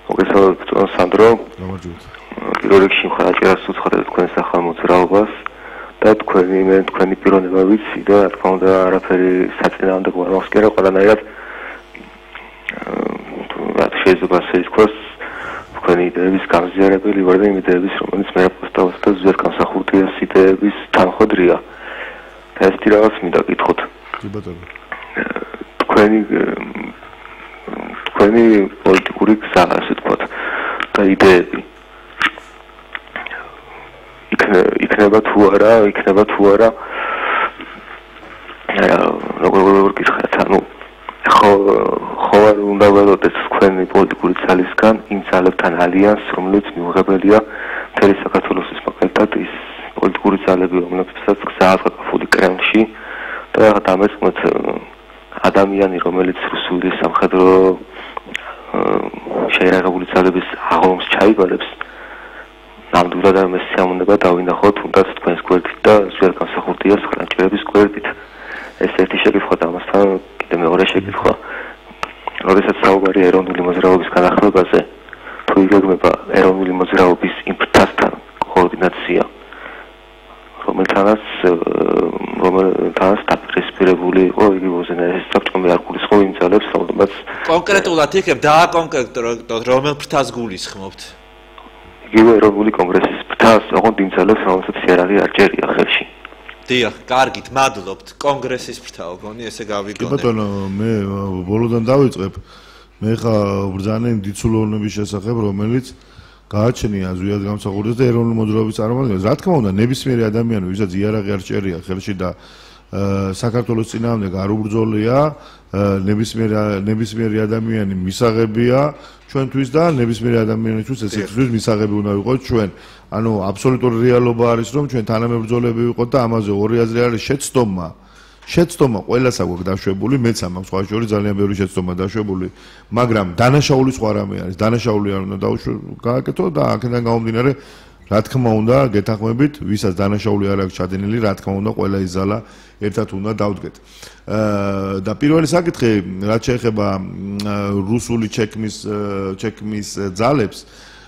მოგესალმებით, ბატონო სანდრო. გამარჯობათ. პირველ რიგში მხარდაჭერას უცხადებ თქვენს ახალ მოძრაობას და თქვენი პიროვნება ვიცი და რა თქმა უნდა არაფერი საწინააღმდეგო არ მაქვს, კიდევ ყველანაირად შეიძლება ასე ითქვას, თქვენი იდეების გამზიარებელი ვარ და იმ იდეების, რომელიც მე პოსტავს და ზუსტად გამსახურდიას იდეების თანხმდრია. და ეს რაღაც მინდა გითხოთ. კი ბატონო. თქვენი პოლიტიკური გზა, ასე ვთქვათ, და იდეები იქნება თუ არა, როგორ გითხრათ, ანუ ხო არ უნდა ველოდეთ თქვენი პოლიტიკური ძალისგან იმ ძალებთან ალიანსს, რომელიც მიუღებელია მთელი საქართველოს მაგალითად ის პოლიტიკური ძალები, რომლებსაც გზაა გაკაფული კრემლში და დამეწმოთ ადამიანი, რომელიც რუსული სამხედრო შეიარაღებული ძალების აღლომს ჩაიბარებს, ნამდვილად არ მესიამონება დავინახოთ თუნდაც თქვენს გვერდით და ზუსტად გამსახურდიას ხარდაჭერების გვერდით. ეს ერთი შეკითხვა და ამასთან კიდევ მეორე შეკითხვა. როდესაც საუბარი ეროვნული მოძრაობის განახლებაზე, თუ იგეგმება ეროვნული მოძრაობის იმ ფრთასთან კოორდინაცია, რომელთანაც დაპირისპირებული იყო იგი უზენაესი საბჭომი არ გულისხმობ იმ ძალებს, რომლებიც კონკრეტულად იქნებ დააკონკრეტოთ, რომელ ფრთას გულისხმობთ? იგივე ეროვნული კონგრესის ფრთას, ოღონდ იმ ძალებს, რომელსაც იარაღი არ ჭერია ხელში. დიახ, კარგით, მადლობთ. კონგრესის ფრთაო გონი, ესე გავიგონე. კი ბატონო, მე ბოლოდან დავიწყებ. მე ხა ბრძანე იმ დიდსულოვნების შესახებ, რომელიც გააჩნია ზუსტად გამსახურდეს და ეროვნული მოძრაობის წარმომადგენლებს. Რა თქმა უნდა, ნებისმიერი ადამიანი, ვისაც იარაღი არ ჭერია ხელში და საქართველოს წინააღმდეგ არ უბრძოლია, ნებისმიერი ადამიანი მისაღებია ჩვენთვის და ნებისმიერი ადამიანისთვის ესეთვის მისაღები უნდა ვიყოთ ჩვენ. ანუ აბსოლუტური რეალობა არის, რომ ჩვენ თანამებრძოლები ვიყოთ და ამაზე ორი აზრი არის შეცდომა ყველას აქვს დაშვებული, მეც ამას სხვა შორის ძალიან ბევრი შეცდომა დაშვებული, მაგრამ დანაშაული სხვა რამე არის. დანაშაული არ უნდა გააკეთო და აქედან გამომდინარე, რა თქმა უნდა, გეთანხმებით, ვისაც დანაშაული არ აქვს ჩადენილი, რა თქმა უნდა, ყველა იზალა ერთად უნდა დავდგეთ. და პირველი საკითხი, რაც შეეხება რუსული ჩეკმის ძალებს,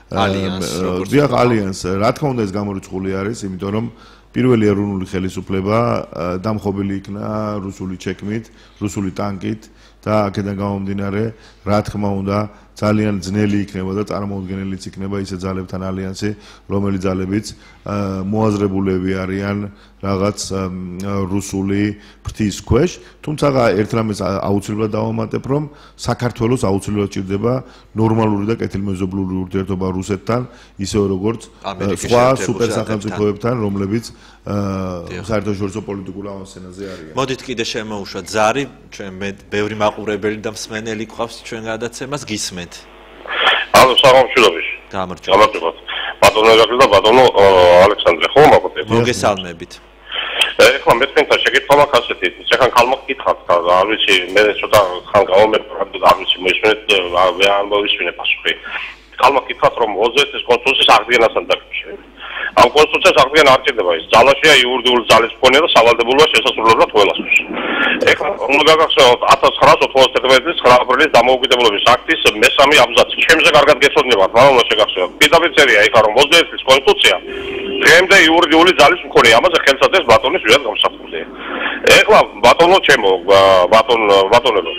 ალიანს, რა თქმა უნდა, ეს გამორიცხული არის, იმიტომ რომ პირველი ეროვნული ხელისუფლება დამხობილი იქნა რუსული ჩეკმით, რუსული ტანკით და აქედან გამომდინარე, რა თქმა უნდა, ძალიან ძნელი იქნება და წარმოუდგენელიც იქნება ისე ძალებთან ალიანსი, რომელიც ძალებიც მოაზრებულები არიან რაღაც რუსული ფრთის ქვეშ, თუმცა ერთ რამეს აუცილებლად დავამატებ, რომ საქართველოს აუცილებლად ჭირდება ნორმალური და კეთილმეზობლური ურთიერთობა რუსეთთან, ისევე როგორც სხვა სუპერსახელმწიფოებთან, რომლებიც საერთაშორისო პოლიტიკურ ავანსცენაზე არიან. მოდით კიდე შემოუშვათ ზარი, ჩვენ ბევრი მაყურებელი და მსმენელი გვყავს ჩვენ გადაცემას, გისმენთ. ალო, საღამოშილობის. გამარჯობა. ბატონო ირაკლი და ბატონო ალექსანდრე, ხო მოგწევთ? მოგესალმებით. ეხლა მე თქვენთან შეკითხვა მაქვს ასეთი, შეხან ხალმა გითხავთ, არ ვიცი, მე ცოტა ხან გავამეფრად და არ ვიცი, მოისმენთ, არ მოვისმინე პასუხი. ხალმა გითხავთ, რომ ოზეთის კონსტიტუციის აღდგენასთან დაკავშირებით. ამ კონსტიტუციას აღდგენა არ ჭირდება, ის ძალაშია იურიდიული ძალის მქონე და სავალდებულოა შესაძლებლად ყველასთვის. ეხლა უნდა გაგახსენოთ 1991 წლის 9 აპრილის დამოუკიდებლობის აქტის მესამე აბზაცი. ჩემზე კარგად გეცოდინებათ, მაგრამ უნდა შეგახსენოთ. პირდაპირ წერია იქ, რომ ოზეთის კონსტიტუცია დღემდე იურიდიული ძალის მქონე, ამაზე ხელსაწყოს ბატონის ვიად გამსახურდია. ეხლა ბატონო ჩემო, ბატონებო,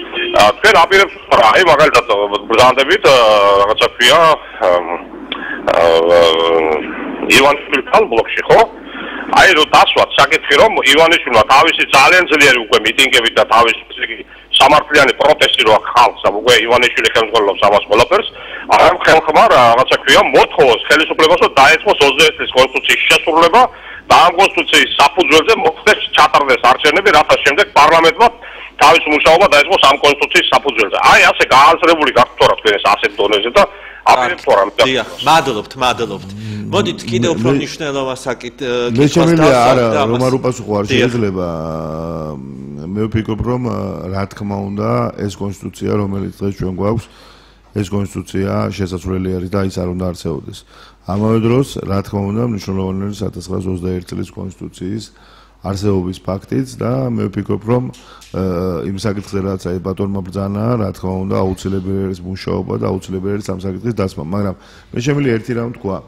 თქვენ აპირებთ რა, აი მაგალითად ბრძანდებით, რაღაცა ქვია ივანიშვილთან ბლოკში, ხო? აი რომ დასვათ საკითხი, რომ ივანიშვილმა თავისი ძალიან ძლიერი უკვე მიტინგებით და თავისი სამართლიანი პროტესტი რო აქვს ხალხს, უკვე ივანიშვილი ხელმძღვანელობს ამას ყველაფერს, ამ ხელხმა რაღაცა ქვია მოთხოვოს ხელისუფლებას, რომ დაეწყოს ოზეთის კონსტიტუციის შესრულება და ამ კონსტიტუციის საფუძველზე მოხდეს ჩატარდეს არჩევნები, რათა შემდეგ პარლამენტმა თავის მუშაობა დაეწყოს ამ კონსტიტუციის საფუძველზე. აი ასე გააზრებული გახდორა თქვენ ეს ასეთ დონეზე და დიახ, მადლობთ. მოდით კიდევ უფრო მნიშვნელოვან საკითხს მე შემიძლია არა რომ არ უპასუხო არ შეიძლება მე ვფიქრობ რომ რა თქმა უნდა ეს კონსტიტუცია რომელიც დღეს ჩვენ გვაქვს ეს კონსტიტუცია შესაძლებელი არის და ის არ უნდა არსებობდეს ამავე დროს რა თქმა უნდა მნიშვნელოვანი არის 1921 წლის კონსტიტუციის არსებობის ფაქტიც და მე ვფიქრობ რომ იმ საკითხზე რაც აი ბატონმა ბრძანა რა თქმა უნდა აუცილებელი არის მუშაობა და აუცილებელი არის ამ საკითხის დასმა მაგრამ მე შემიძლია ერთი რამ თქვა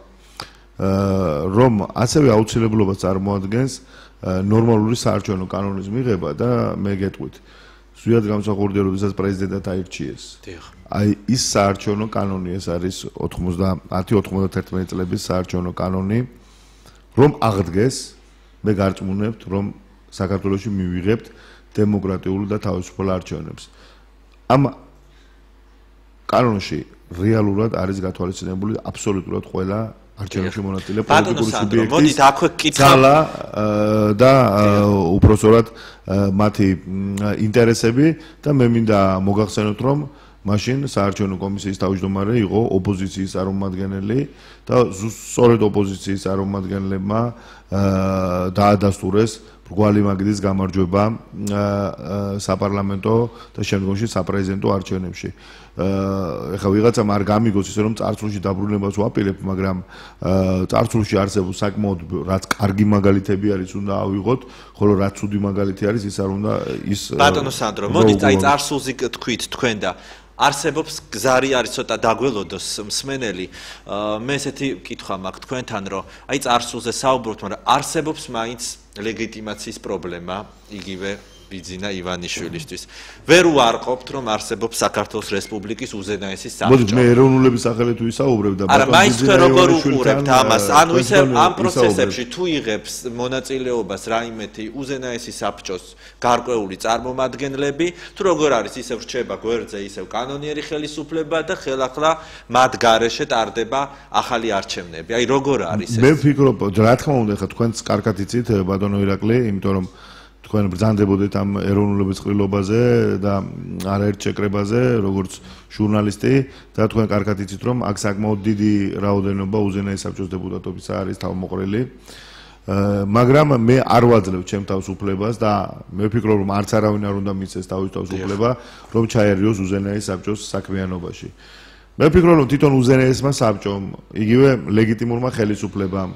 რომ ასევე აუცილებლობას წარმოადგენს ნორმალური საარჩევნო კანონის მიღება და მე გეტყვით ზუსტად გამსახურდია როდესაც პრეზიდენტად აირჩიეს აი ის საარჩევნო კანონი ეს არის 90-91 წლების საარჩევნო კანონი რომ აღდგეს მე გარწმუნებთ რომ საქართველოში მივიღებთ დემოკრატიულ და თავისუფალ არჩევნებს ამ კანონში რეალურად არის გათვალისწინებული აბსოლუტურად ყველა არჩევნებში მონაწილე პოლიტიკური სუბიექტის ძალა და უпростоრად მათი ინტერესები და მე მინდა მოგახსენოთ რომ მაშინ საარჩევნო კომისიის თავმჯდომარე იყო ოპოზიციის წარმომადგენელი და სწორედ ოპოზიციის წარმომადგენლებმა დაადასტურეს მრგვალი მაგიდის გამარჯვება საპარლამენტო და შემდგომში საპრეზიდენტო არჩევნებში. ეხლა ვიღაცამ არ გამიგოს ისე რომ წარსულში დაბრუნებას ვაპირებ, მაგრამ წარსულში არსებულ საკმაოდ რაც კარგი მაგალითები არის უნდა ავიღოთ, ხოლო რაც ცუდი მაგალითი არის ის არ უნდა ის ბატონო სანდრო, მოდით აი წარსულზე თქვით თქვენ და არსებობს გზარი არის ცოტა დაგველოდოს მსმენელი მე ესეთი კითხვა მაქვს თქვენთან რომ აი წარსულზე საუბრობთ მაგრამ არსებობს მაინც ლეგიტიმაციის პრობლემა იგივე ბიძინა ივანიშვილისთვის. ვერ უარყოფთ, რომ არსებობს საქართველოს რესპუბლიკის უზენაესი საბჭო. მოდით მე ეროვნულების სახელით ვისაუბრებ და არა, მაინც თქვენ როგორ უყურებთ ამას? ანუ ისე ამ პროცესებში თუ იღებს მონაწილეობას რაიმეთი უზენაესი საბჭოს გარკვეული წარმომადგენლები, თუ როგორ არის ისევ რჩება გვერდზე ისევ კანონიერი ხელისუფლება და ხელახლა მათ გარეშე ტარდება ახალი არჩევნები. აი როგორ არის ეს? მე ვფიქრობ, რა თქმა უნდა, ხა თქვენც კარგად იცით ბატონო ირაკლი, იმიტომ რომ თქვენ ბრძანდებოდეთ ამ ეროვნულების ყრილობაზე და არაერთ შეკრებაზე, როგორც ჟურნალისტი და თქვენ კარგად იცით, რომ აქ საკმაოდ დიდი რაოდენობა უზენაესი საბჭოს დეპუტატობისა არის თავმოყრილი. მაგრამ მე არ ვაძლევ ჩემ თავს უფლებას და მე ვფიქრობ, რომ არც არავინ არ უნდა მისცეს თავის თავს უფლება, რომ ჩაერიოს უზენაესი საბჭოს საქმიანობაში. მე ვფიქრობ, რომ თვითონ უზენაესმა საბჭომ, იგივე ლეგიტიმურმა ხელისუფლებამ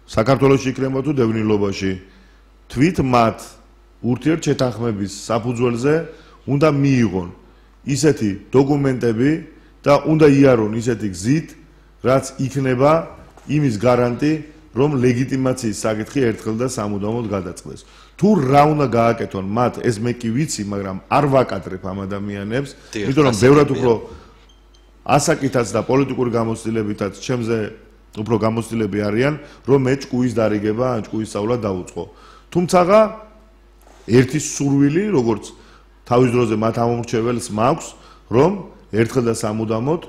საქართველოში იქნება თუ დევნილობაში თვით მათ ურთიერთშეთანხმების საფუძველზე უნდა მიიღონ ისეთი დოკუმენტები და უნდა იარონ ისეთი გზით, რაც იქნება იმის გარანტი, რომ ლეგიტიმაციის საკითხი ერთხელ და სამუდამოდ გადაწყდეს. თუ რა უნდა გააკეთონ მათ, ეს მე კი ვიცი, მაგრამ არ ვაკადრებ ამ ადამიანებს, იმიტომ რომ ბევრად უფრო ასაკითაც და პოლიტიკური გამოცდილებითაც ჩემზე უფრო გამოცდილები არიან, რომ მე ჭკუის დარიგება ან ჭკუის სწავლა დავუწყო. თუმცა ერთი სურვილი, როგორც თავის დროზე მათ ამომრჩეველს მაქვს, რომ ერთხელ და სამუდამოდ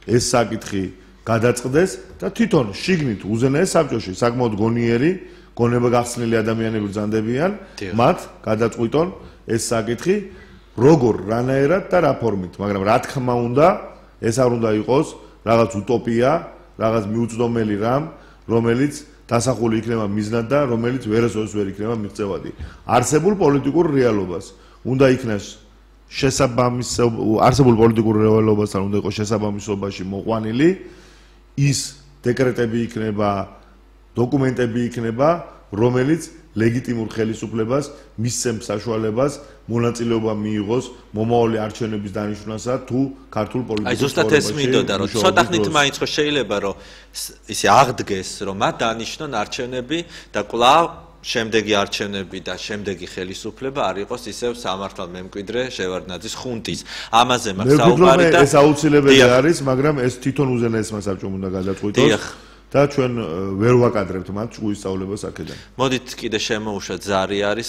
ეს საკითხი გადაწყდეს და თვითონ შიგნით უზენაეს საბჭოში საკმაოდ გონიერი, გონება გახსნილი ადამიანები ბრძანდებიან, მათ გადაწყვიტონ ეს საკითხი როგორ, რანაირად და რა ფორმით, მაგრამ რა თქმა უნდა, ეს არ უნდა იყოს რაღაც უტოპია, რაღაც მიუწვდომელი რამ, რომელიც დასახული იქნება მიზნად და რომელიც ვერასოდეს ვერ იქნება მიღწევადი. არსებულ პოლიტიკურ რეალობას უნდა იქნას არსებულ პოლიტიკურ რეალობასთან უნდა იყოს შესაბამისობაში მოყვანილი ის დეკრეტები იქნება, დოკუმენტები იქნება, რომელიც ლეგიტიმურ ხელისუფლებას მისცემს საშუალებას მონაწილეობა მიიღოს მომავალი არჩევნების დანიშვნასა თუ ქართულ პოლიტიკურ აი ზუსტად ეს მინდოდა, რომ ცოტა ხნით მაინც ხო შეიძლება რომ ისე აღდგეს, რომ მათ დანიშნონ არჩევნები და კვლავ შემდეგი არჩევნები და შემდეგი ხელისუფლება არ იყოს ისევ სამართალ მემკვიდრე შევარდნაძის ხუნტის. ამაზე მაქვს საუბარი და ეს აუცილებელი არის, მაგრამ ეს თვითონ უზენაესმა საბჭომ უნდა გადაწყვიტოს. და ჩვენ ვერ ვაკადრებთ მათ ჭკუის სწავლებას აქედან. მოდით კიდე შემოუშვათ, ზარი არის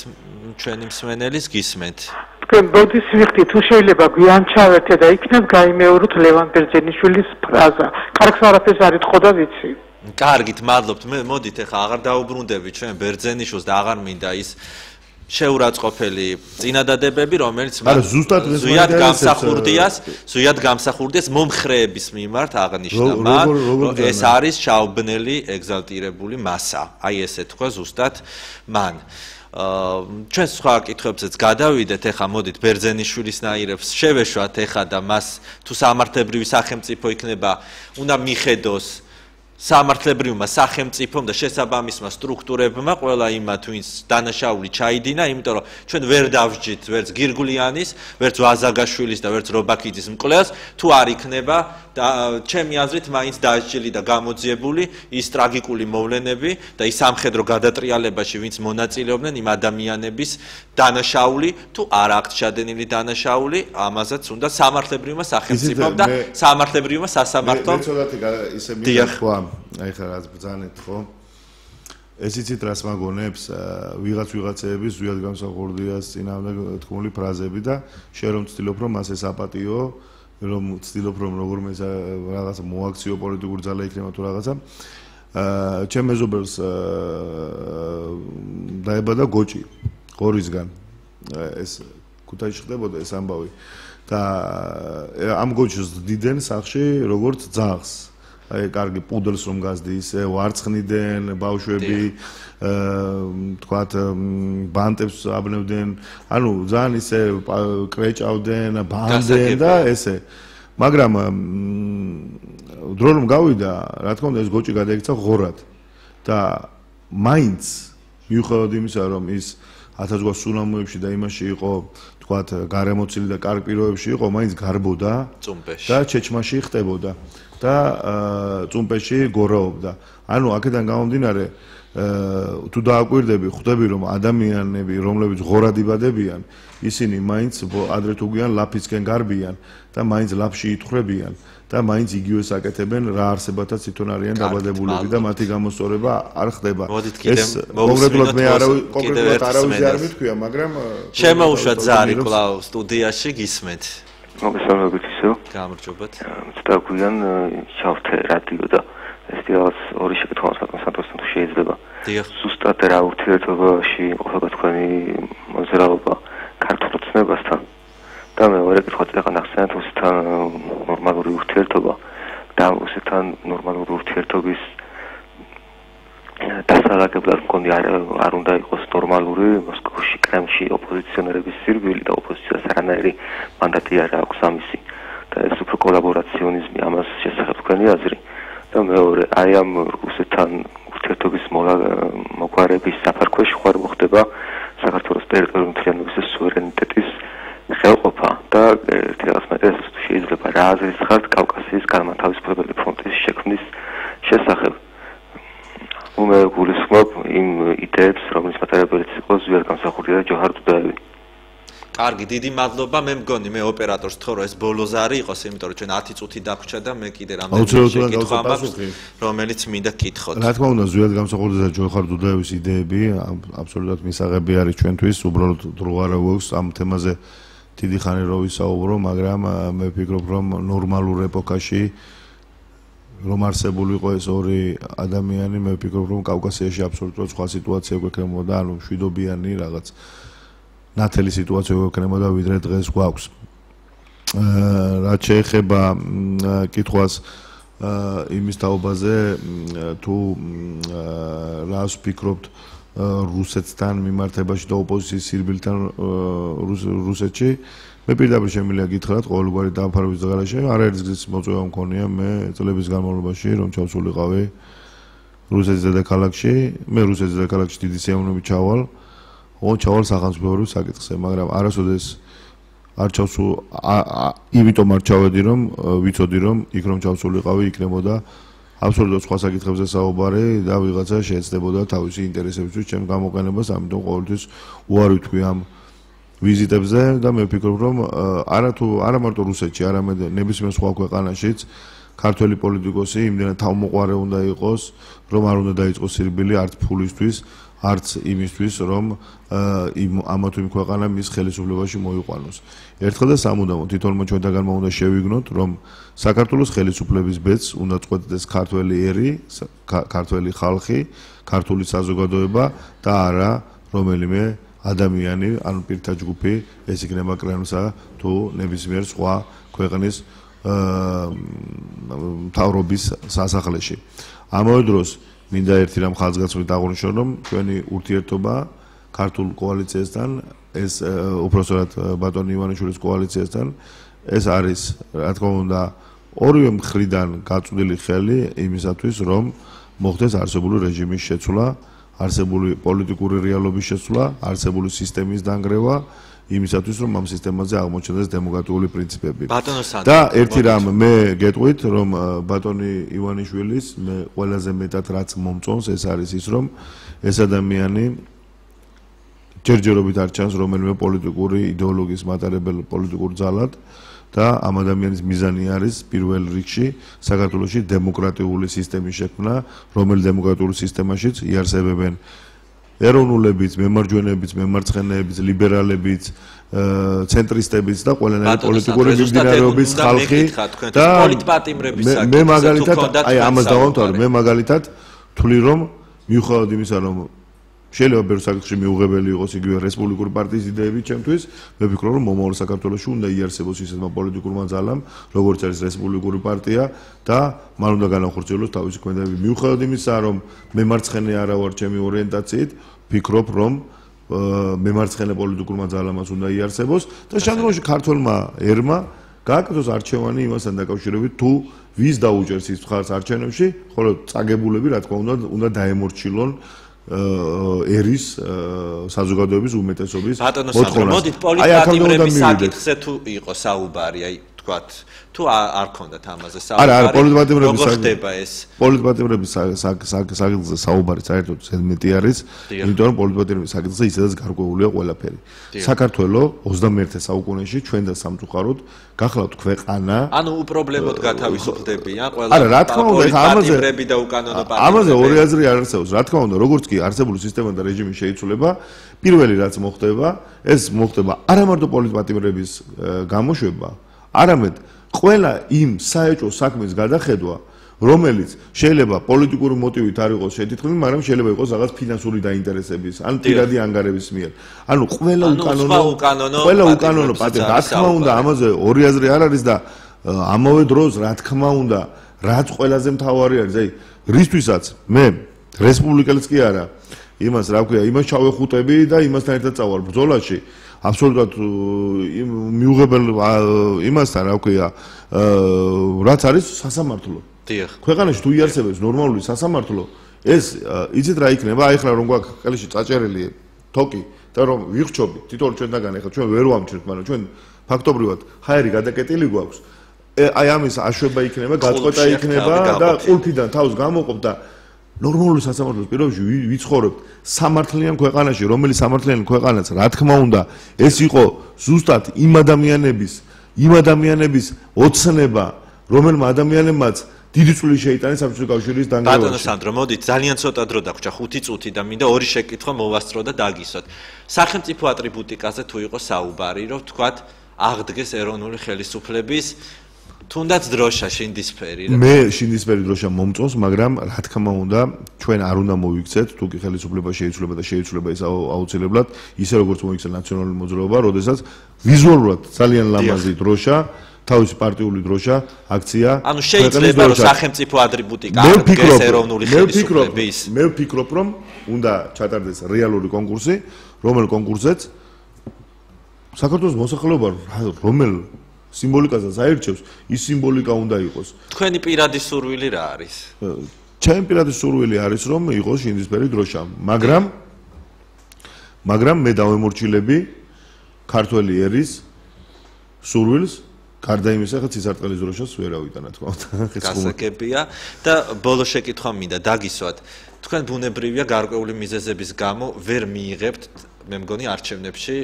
ჩვენი მსმენელის, გისმენთ. თქვენ ბოდის ვიხდი, თუ შეიძლება გვიან ჩავერთე და იქნებ გაიმეოროთ ლევან ბერძენიშვილის ფრაზა. კარგს არაფერს არ იტყო და ვიცი. კარგით, მადლობთ. მე მოდით ახლა აღარ დაუბრუნდები ჩვენ ბერძენიშვილს და აღარ მინდა ის შეურაცხყოფელი წინადადებები, რომელიც ზუსტად გამსახურდიას მომხრეების მიმართ აღნიშნა მან, რომ ეს არის ჩაუბნელი ეგზალტირებული მასა. აი ესე თქვა ზუსტად მან. ჩვენ სხვა კითხვებზეც გადავიდეთ, ეხლა მოდით ბერძენიშვილის ნაირებს შევეშვათ ეხლა და მას თუ სამართლებრივი სახელმწიფო იქნება, უნდა მიხედოს სამართლებრივმა სახელმწიფომ და შესაბამისმა სტრუქტურებმა ყველა იმათ, ვინც დანაშაული ჩაიდინა, იმიტომ რომ ჩვენ ვერ დავსჯით ვერც გირგვლიანის, ვერც ვაზაგაშვილის და ვერც რობაქიძის მკვლელს, თუ არ იქნება და ჩემი აზრით მაინც დასჯილი და გამოძიებული ის ტრაგიკული მოვლენები და ის სამხედრო გადატრიალებაში, ვინც მონაწილეობდნენ იმ ადამიანების დანაშაული, თუ არ აქვს ჩადენილი დანაშაული, ამაზეც უნდა სამართლებრივმა სახელმწიფომ და სამართლებრივმა სასამართლომ აი ხა რაც ბრძანეთ ხო? ეს იცით რას მაგონებს ვიღაცეების ზუსტად გამსახურდიას წინააღმდეგ თქმული ფრაზები და შენ რომ ცდილობ რომ მას ეს აპატიო, რომ ცდილობ რომ როგორმე რაღაცა მოაქციო პოლიტიკური ძალა იქნება თუ რაღაცა. ჩემ მეზობელს დაებადა გოჭი ყორისგან. ეს ქუთაისში ხდებოდა ეს ამბავი და ამ გოჭს დიდენ სახში როგორც ძაღლს. აი კარგი პუდელს რომ გაზდი ისე ვარცხნიდან ბავშვები თქვათ ბანტებს აბნევდნენ, ანუ ძალიან ისე კრეჭავდნენ, ბანდნენ და ესე. მაგრამ დრო რომ გავიდა, რა თქმა უნდა ეს გოჭი გადაიქცა ღორად და მაინც მიუხედავად იმისა რომ ის 1800 სულამოებში და იმაში იყო ვთქვათ, გარემოცილი და კარგ პირობებში იყო, მაინც გარბოდა და ჩეჩმაში ხტებოდა და წუმპეში გორაობდა. ანუ აქედან გამომდინარე თუ დააკვირდები, ხვდები რომ ადამიანები, რომლებიც ღორად იბადებიან, ისინი მაინც ადრე თუ გვიან ლაფისკენ გარბიან და მაინც ლაფში ითხრებიან და მაინც იგივეს აკეთებენ რა არსებათაც თვითონ არიან დაბადებულები და მათი გამოსწორება არ ხდება. ეს კონკრეტულად მე არავის არ მithქვია, მაგრამ შემოუშვათ ზარი კლავ სტუდიაში გისმენთ. მოგესალმებით ისევ. გამარჯობათ. წდაგვიან ჩავთე რადიო და ეს რაღაც ორი შეკითხვა მაქვს სანტოსთან თუ შეიძლება. ზუსტად რა ურთიერთობაში ყოფილა თქვენი მოძრაობა ქართულ ცნებასთან და მეორე კითხვა წეგან ახსენეთ უსთან ნორმალური ურთიერთობა და უსთან ნორმალური ურთიერთობის დასალაგებლად მქონი არ უნდა იყოს ნორმალური მოსკოვში კრემლში ოპოზიციონერების სირბილი და ოპოზიციას არანაირი მანდატი არ აქვს ამისი და ეს უფრო კოლაბორაციონიზმი ამას შესახებ თქვენი აზრი და მეორე აი ამ რუსეთთან ურთიერთობის მოგვარების საფარქვეში ხარ მოხდება საქართველოს ტერიტორიული მთლიანობის სუვერენიტეტის ხელყოფა და ერთი რაღაც მეტეს შეიძლება რა აზრის ხართ კავკასიის განმათავისუფლებელი ფრონტის შექმნის შესახებ მე გულისხმობ იმ იდეებს რომელიც მატარებელიც იყოს ზვიად გამსახურდია და ჯოჰარ დუდაევი კარგი, დიდი მადლობა. მე მგონი მე ოპერატორს თქო რომ ეს ბოლო ზარი იყოს, იმიტომ რომ ჩვენ 10 წუთი დაგვჭა და მე კიდე რამდენი შეკითხვა მაქვს, რომელიც მინდა გკითხოთ. რა თქმა უნდა, ზვიად გამსახურდია და ჯოჰარ დუდაევის იდეები აბსოლუტურად მისაღები არის ჩვენთვის, უბრალოდ დრო არ აქვს ამ თემაზე დიდი ხანი რო ვისაუბრო, მაგრამ მე ვფიქრობ რომ ნორმალურ ეპოქაში რომ არსებული იყო ეს ორი ადამიანი, მე ვფიქრობ რომ კავკასიაში აბსოლუტურად სხვა სიტუაცია გვექნებოდა, ანუ მშვიდობიანი რაღაც ნათელი სიტუაცია გვექნებოდა ვიდრე დღეს გვაქვს. რაც შეეხება კითხვას იმის თაობაზე თუ რას ვფიქრობთ რუსეთთან მიმართებაში და ოპოზიციის სირბილთან რუსეთში მე პირდაპირ შემიძლია გითხრათ ყოველგვარი დამფარობის გარეშე არაერთი გზის მოწვევა მქონია მე წლების განმავლობაში რომ ჩავსულიყავი რუსეთის დედაქალაქში მე რუსეთის დედაქალაქში დიდი სიამოვნებით ჩავალ ჩავალ სახელმწიფოებრივ საკითხზე მაგრამ არასოდეს არ ჩავსულ იმიტომ არ ჩავედი რომ ვიცოდი რომ იქ რომ ჩავსულიყავი იქნებოდა აბსოლუტურად სხვა საკითხებზე საუბარი და ვიღაცა შეეცდებოდა თავისი ინტერესებისთვის ჩემ გამოყენებას ამიტომ ყოველთვის უარი ვთქვი ამ ვიზიტებზე და მე ვფიქრობ რომ არა მარტო რუსეთში არამედ ნებისმიერ სხვა ქვეყანაშიც ქართველი პოლიტიკოსი იმდენად თავმოყარე უნდა იყოს რომ არ უნდა დაიწყოს სირბილი არც ფულისთვის არც იმისთვის რომ ამა თუ იმ ქვეყანა მის ხელისუფლებაში მოიყვანოს. ერთხელ და სამუდამოდ თვითონმა ჩვენთაგანმა უნდა შევიგნოთ რომ საქართველოს ხელისუფლების ბედს უნდა წყვეტდეს ქართველი ერი, ქართველი ხალხი, ქართული საზოგადოება და არა რომელიმე ადამიანი ან პირთა ჯგუფი ეს იქნება კრემლსა თუ ნებისმიერ სხვა ქვეყნის მთავრობის სასახლეში. ამავე დროს მინდა ერთი რამ ხალხსგაცვლით აღვნიშნო რომ ჩვენი ურთიერთობა ქართულ კოალიციასთან ეს უпроსტად ბატონი ივანიშვილის კოალიციასთან ეს არის რა თქმა უნდა ორივე მხრიდან გაწვდილი ხელი იმისათვის რომ მოხდეს არსებული რეჟიმის შეცვლა არსებული პოლიტიკური რეალობის შეცვლა არსებული სისტემის დანგრევა იმისათვის რომ ამ სისტემაზე აღმოჩნდეს დემოკრატიული პრინციპები. და ერთი რამ მე გეტყვით რომ ბატონი ივანიშვილის მე ყველაზე მეტად რაც მომწონს ეს არის ის რომ ეს ადამიანი ჯერჯერობით არ ჩანს რომელიმე პოლიტიკური იდეოლოგიის მატარებელ პოლიტიკურ ძალად და ამ ადამიანის მიზანი არის პირველ რიგში საქართველოში დემოკრატიული სისტემის შექმნა, რომელიც დემოკრატიული სისტემაშიც იარსებებენ ეროვნულებიც, მემარჯვენეებიც, მემარცხენეებიც, ლიბერალებიც, ცენტრისტებიც და ყველანაირი პოლიტიკური მიმდინარეობის ხალხი და მე მაგალითად აი ამას დავამთავრე, მე მაგალითად თვლი რომ მიუხედავად იმისა რომ შეიძლება ბევრ საკითხში მიუღებელი იყოს იგივე რესპუბლიკური პარტიის იდეები ჩემთვის, მე ვფიქრობ რომ მომავალ საქართველოში უნდა იარსებოს ისეთმა პოლიტიკურმა ძალამ, როგორც არის რესპუბლიკური პარტია და მან უნდა განახორციელოს თავისი ქმედებები. მიუხედავად იმისა რომ მემარცხენე არა ვარ ჩემი ორიენტაციით, ვფიქრობ რომ მემარცხენე პოლიტიკურმა ძალამაც უნდა იარსებოს და შემდგომში ქართველმა ერმა გააკეთოს არჩევანი იმასთან დაკავშირებით თუ ვის დაუჭერს ის მხარს არჩევნებში, ხოლო წაგებულები რა თქმა უნდა დაემორჩილონ ერის საზოგადოების უმეტესობის ბატონო სანდრო, მოდით პოლიტპატიმრების საკითხზე თუ იყო საუბარი, აი თქვათ, თუ არ ქონდათ ამაზე საუბარი. არა, პოლიტპატიმრების როგორ ხდება ეს? პოლიტპატიმრების საკითხზე საუბარი საერთოდ ზედმეტი არის, იმიტომ რომ პოლიტპატიმრების საკითხზე ისედაც გარკვეულია ყველაფერი. საქართველოს 21 საუკუნეში ჩვენ და სამწუხაროდ გახლავთ ქვეყანა. ანუ უპრობლემოდ გათავისუფლდებიან ყველა პოლიტპატიმრები და უკანონო პატიმრები. ამაზე ორი აზრი არ არსებობს. რა თქმა უნდა, როგორც კი არსებული სისტემა და რეჟიმი შეიცვლება, პირველი რაც მოხდება, ეს მოხდება არა მარტო პოლიტპატიმრების გამოშვება, არამედ ყველა იმ საეჭვო საქმის გადახედვა, რომელიც შეიძლება პოლიტიკური მოტივით არ იყოს შეთითქმული, მაგრამ შეიძლება იყოს რაღაც ფინანსური დაინტერესების, ან პირადი ანგარების მიერ. ანუ ყველა უკანონო პატიმრი, რა თქმა უნდა, ამაზე ორი აზრი არ არის და ამავე დროს, რა თქმა უნდა, რაც ყველაზე მთავარი არის, აი, რისთვისაც მე რესპუბლიკელიც კი არა, იმას რა ქვია, იმას ჩავეხუტები და იმასთან ერთად წავალ ბრძოლაში. აბსოლუტურად მიუღებელ იმასთან რა ქვია, რაც არის სასამართლო. დიახ. ქვეყანაში თუ იარსებებს ნორმალური სასამართლო, ეს იცით რა იქნება? აი ახლა რომ გვაქვს ყელში წაჭერილი თოკი და რომ ვიხჩობი, თითოეულ ჩვენთაგან ახლა ჩვენ ვერ ვამჩნევთ, მაგრამ ჩვენ ფაქტობრივად ჰაერი გადაკეტილი გვაქვს. აი ამის აშვება იქნება, გაწყვეტა იქნება და ყულფიდან თავს გამოყოფ და ნორმალური სასამართლოს პირობებში ვიცხოვრებთ სამართლიან ქვეყანაში, რომელიც სამართლიანი ქვეყანაც, რა თქმა უნდა, ეს იყო ზუსტად იმ ადამიანების ოცნება, რომელმა ადამიანებმაც დიდი წვლილი შეიტანეს საბჭოთა კავშირის დანგრევაში. ბატონო სანდრო, მოდით, ძალიან ცოტა დრო დაგვრჩა, 5 წუთი და მინდა ორი შეკითხვა მოვასწრო და დაგისვათ. სახელმწიფო ატრიბუტიკაზე თუ იყო საუბარი, რომ თქვათ, აღდგეს ეროვნული ხელისუფლების თუნდაც დროშა შინდისფერი. მე შინდისფერი დროშა მომწონს, მაგრამ რა თქმა უნდა, ჩვენ არ უნდა მოვიქცეთ, თუ კი ხელისუფლება შეიცვლება და შეიცვლება ის აუცილებლად, ისე როგორც მოიქცა ნაციონალური მოძრაობა, როდესაც ვიზუალურად ძალიან ლამაზი დროშა, თავისი პარტიული დროშა, აქცია. ანუ შეიძლება რომ სახელმწიფო ატრიბუტიკა აღდგეს ეროვნული ხელისუფლების. მე ვფიქრობ, რომ უნდა ჩატარდეს რეალური კონკურსი, რომელ კონკურსზეც საქართველოს მოსახლეობა რომელ სიმბოლიკასაც აირჩევს, ის სიმბოლიკა უნდა იყოს. თქვენი პირადი სურვილი რა არის? ჩემი პირადი სურვილი არის, რომ იყოს შინდისფერი დროშა, მაგრამ მე დავემორჩილები ქართველი ერის სურვილს, გარდა იმისა, ხა ცისარტყელის დროშას ვერავიდან, რა თქმა უნდა. გასაგებია და ბოლო შეკითხვა მინდა დაგისვათ. თქვენ ბუნებრივია გარკვეული მიზეზების გამო ვერ მიიღებთ, მე მგონი არჩევნებში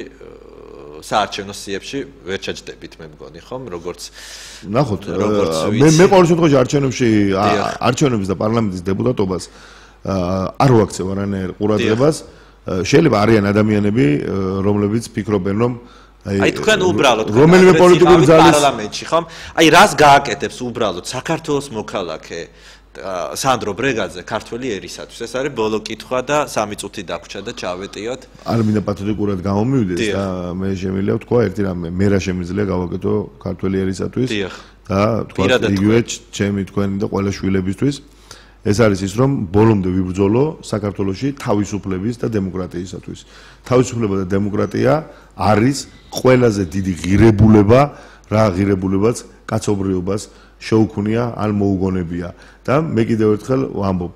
საარჩევნო სიებში ვერ ჩაჯდებით მე მგონი ხომ როგორც ნახოთ მე ყოველ შემთხვევაში არჩევნების და პარლამენტის დეპუტატობას არ ვაქცევ არანაირ ყურადღებას შეიძლება არიან ადამიანები რომლებიც ფიქრობენ რომ აი თქვენ უბრალოდ რომელიმე პოლიტიკური ძალის პარლამენტში ხომ აი რას გააკეთებს უბრალოდ საქართველოს მოქალაქე სანდრო ბრეგაძე ქართველი ერისათვის ეს არის ბოლო კითხვა და 3 წუთი დაგვრჩა და ჩავეტიოთ არ მინდა პათოლოგიურად გამომივიდეს და მე შემიძლია ვთქვა ერთი რამე მე რა შემიძლია გავაკეთო ქართველი ერისათვის და თქვა იგივე ჩემი თქვენი და ყველა შვილებისთვის ეს არის ის რომ ბოლომდე ვიბრძოლო საქართველოში თავისუფლების და დემოკრატიისათვის თავისუფლება და დემოკრატია არის ყველაზე დიდი ღირებულება რა ღირებულებაც კაცობრიობას შეუქმნია ან მოუგონებია და მე კიდევ ერთხელ ვამბობ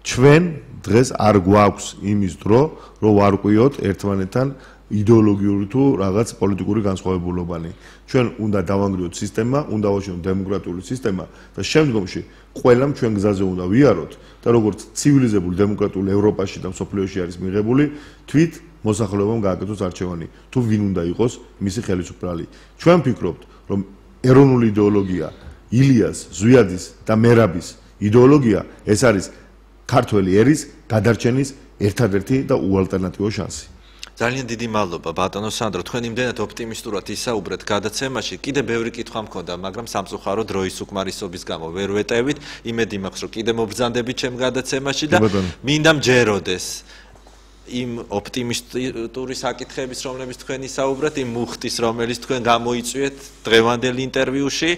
ჩვენ დღეს არ გვაქვს იმის დრო რომ ვარკვიოთ ერთმანეთთან იდეოლოგიური თუ რაღაც პოლიტიკური განსხვავებულობანი ჩვენ უნდა დავანგრიოთ სისტემა უნდა ვაშენოთ დემოკრატიული სისტემა და შემდგომში ყველამ ჩვენ გზაზე უნდა ვიაროთ და როგორც ცივილიზებული დემოკრატიული ევროპაში და მსოფლიოში არის მიღებული თვით მოსახლეობამ გააკეთოს არჩევანი თუ ვინ უნდა იყოს მისი ხელისუფლება ჩვენ ვფიქრობთ რომ ეროვნული იდეოლოგია, ილიას, ზვიადის და მერაბის იდეოლოგია ეს არის ქართველი ერის გადარჩენის ერთადერთი და უალტერნატივო შანსი. ძალიან დიდი მადლობა ბატონო სანდრო, თქვენ იმდენად ოპტიმისტურად ისაუბრეთ გადაცემაში, კიდე ბევრი კითხვა მქონდა, მაგრამ სამწუხარო დროის უკმარისობის გამო ვერ ვეტევით. იმედი მაქვს, რომ კიდე მობრძანდებით ჩემ გადაცემაში და მინდა მჯეროდეს იმ ოპტიმისტური საკითხების, რომლებიც თქვენ ისაუბრეთ, იმ მუხტის, რომელიც თქვენ გამოიწვიეთ დღევანდელ ინტერვიუში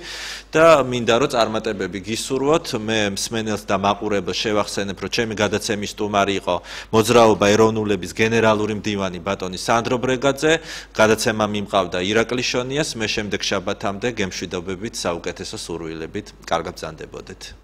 და მინდა რომ წარმატებები გისურვოთ. მე მსმენელს და მაყურებელს შევახსენებ, რომ ჩემი გადაცემის სტუმარი იყო მოძრაობა ეროვნულების გენერალური მდივანი ბატონი სანდრო ბრეგაძე. გადაცემა მიმყავდა ირაკლი შონიას. მე შემდეგ შაბათამდე გემშვიდობებით, საუკეთესო სურვილებით, კარგად ბრძანდებოდეთ.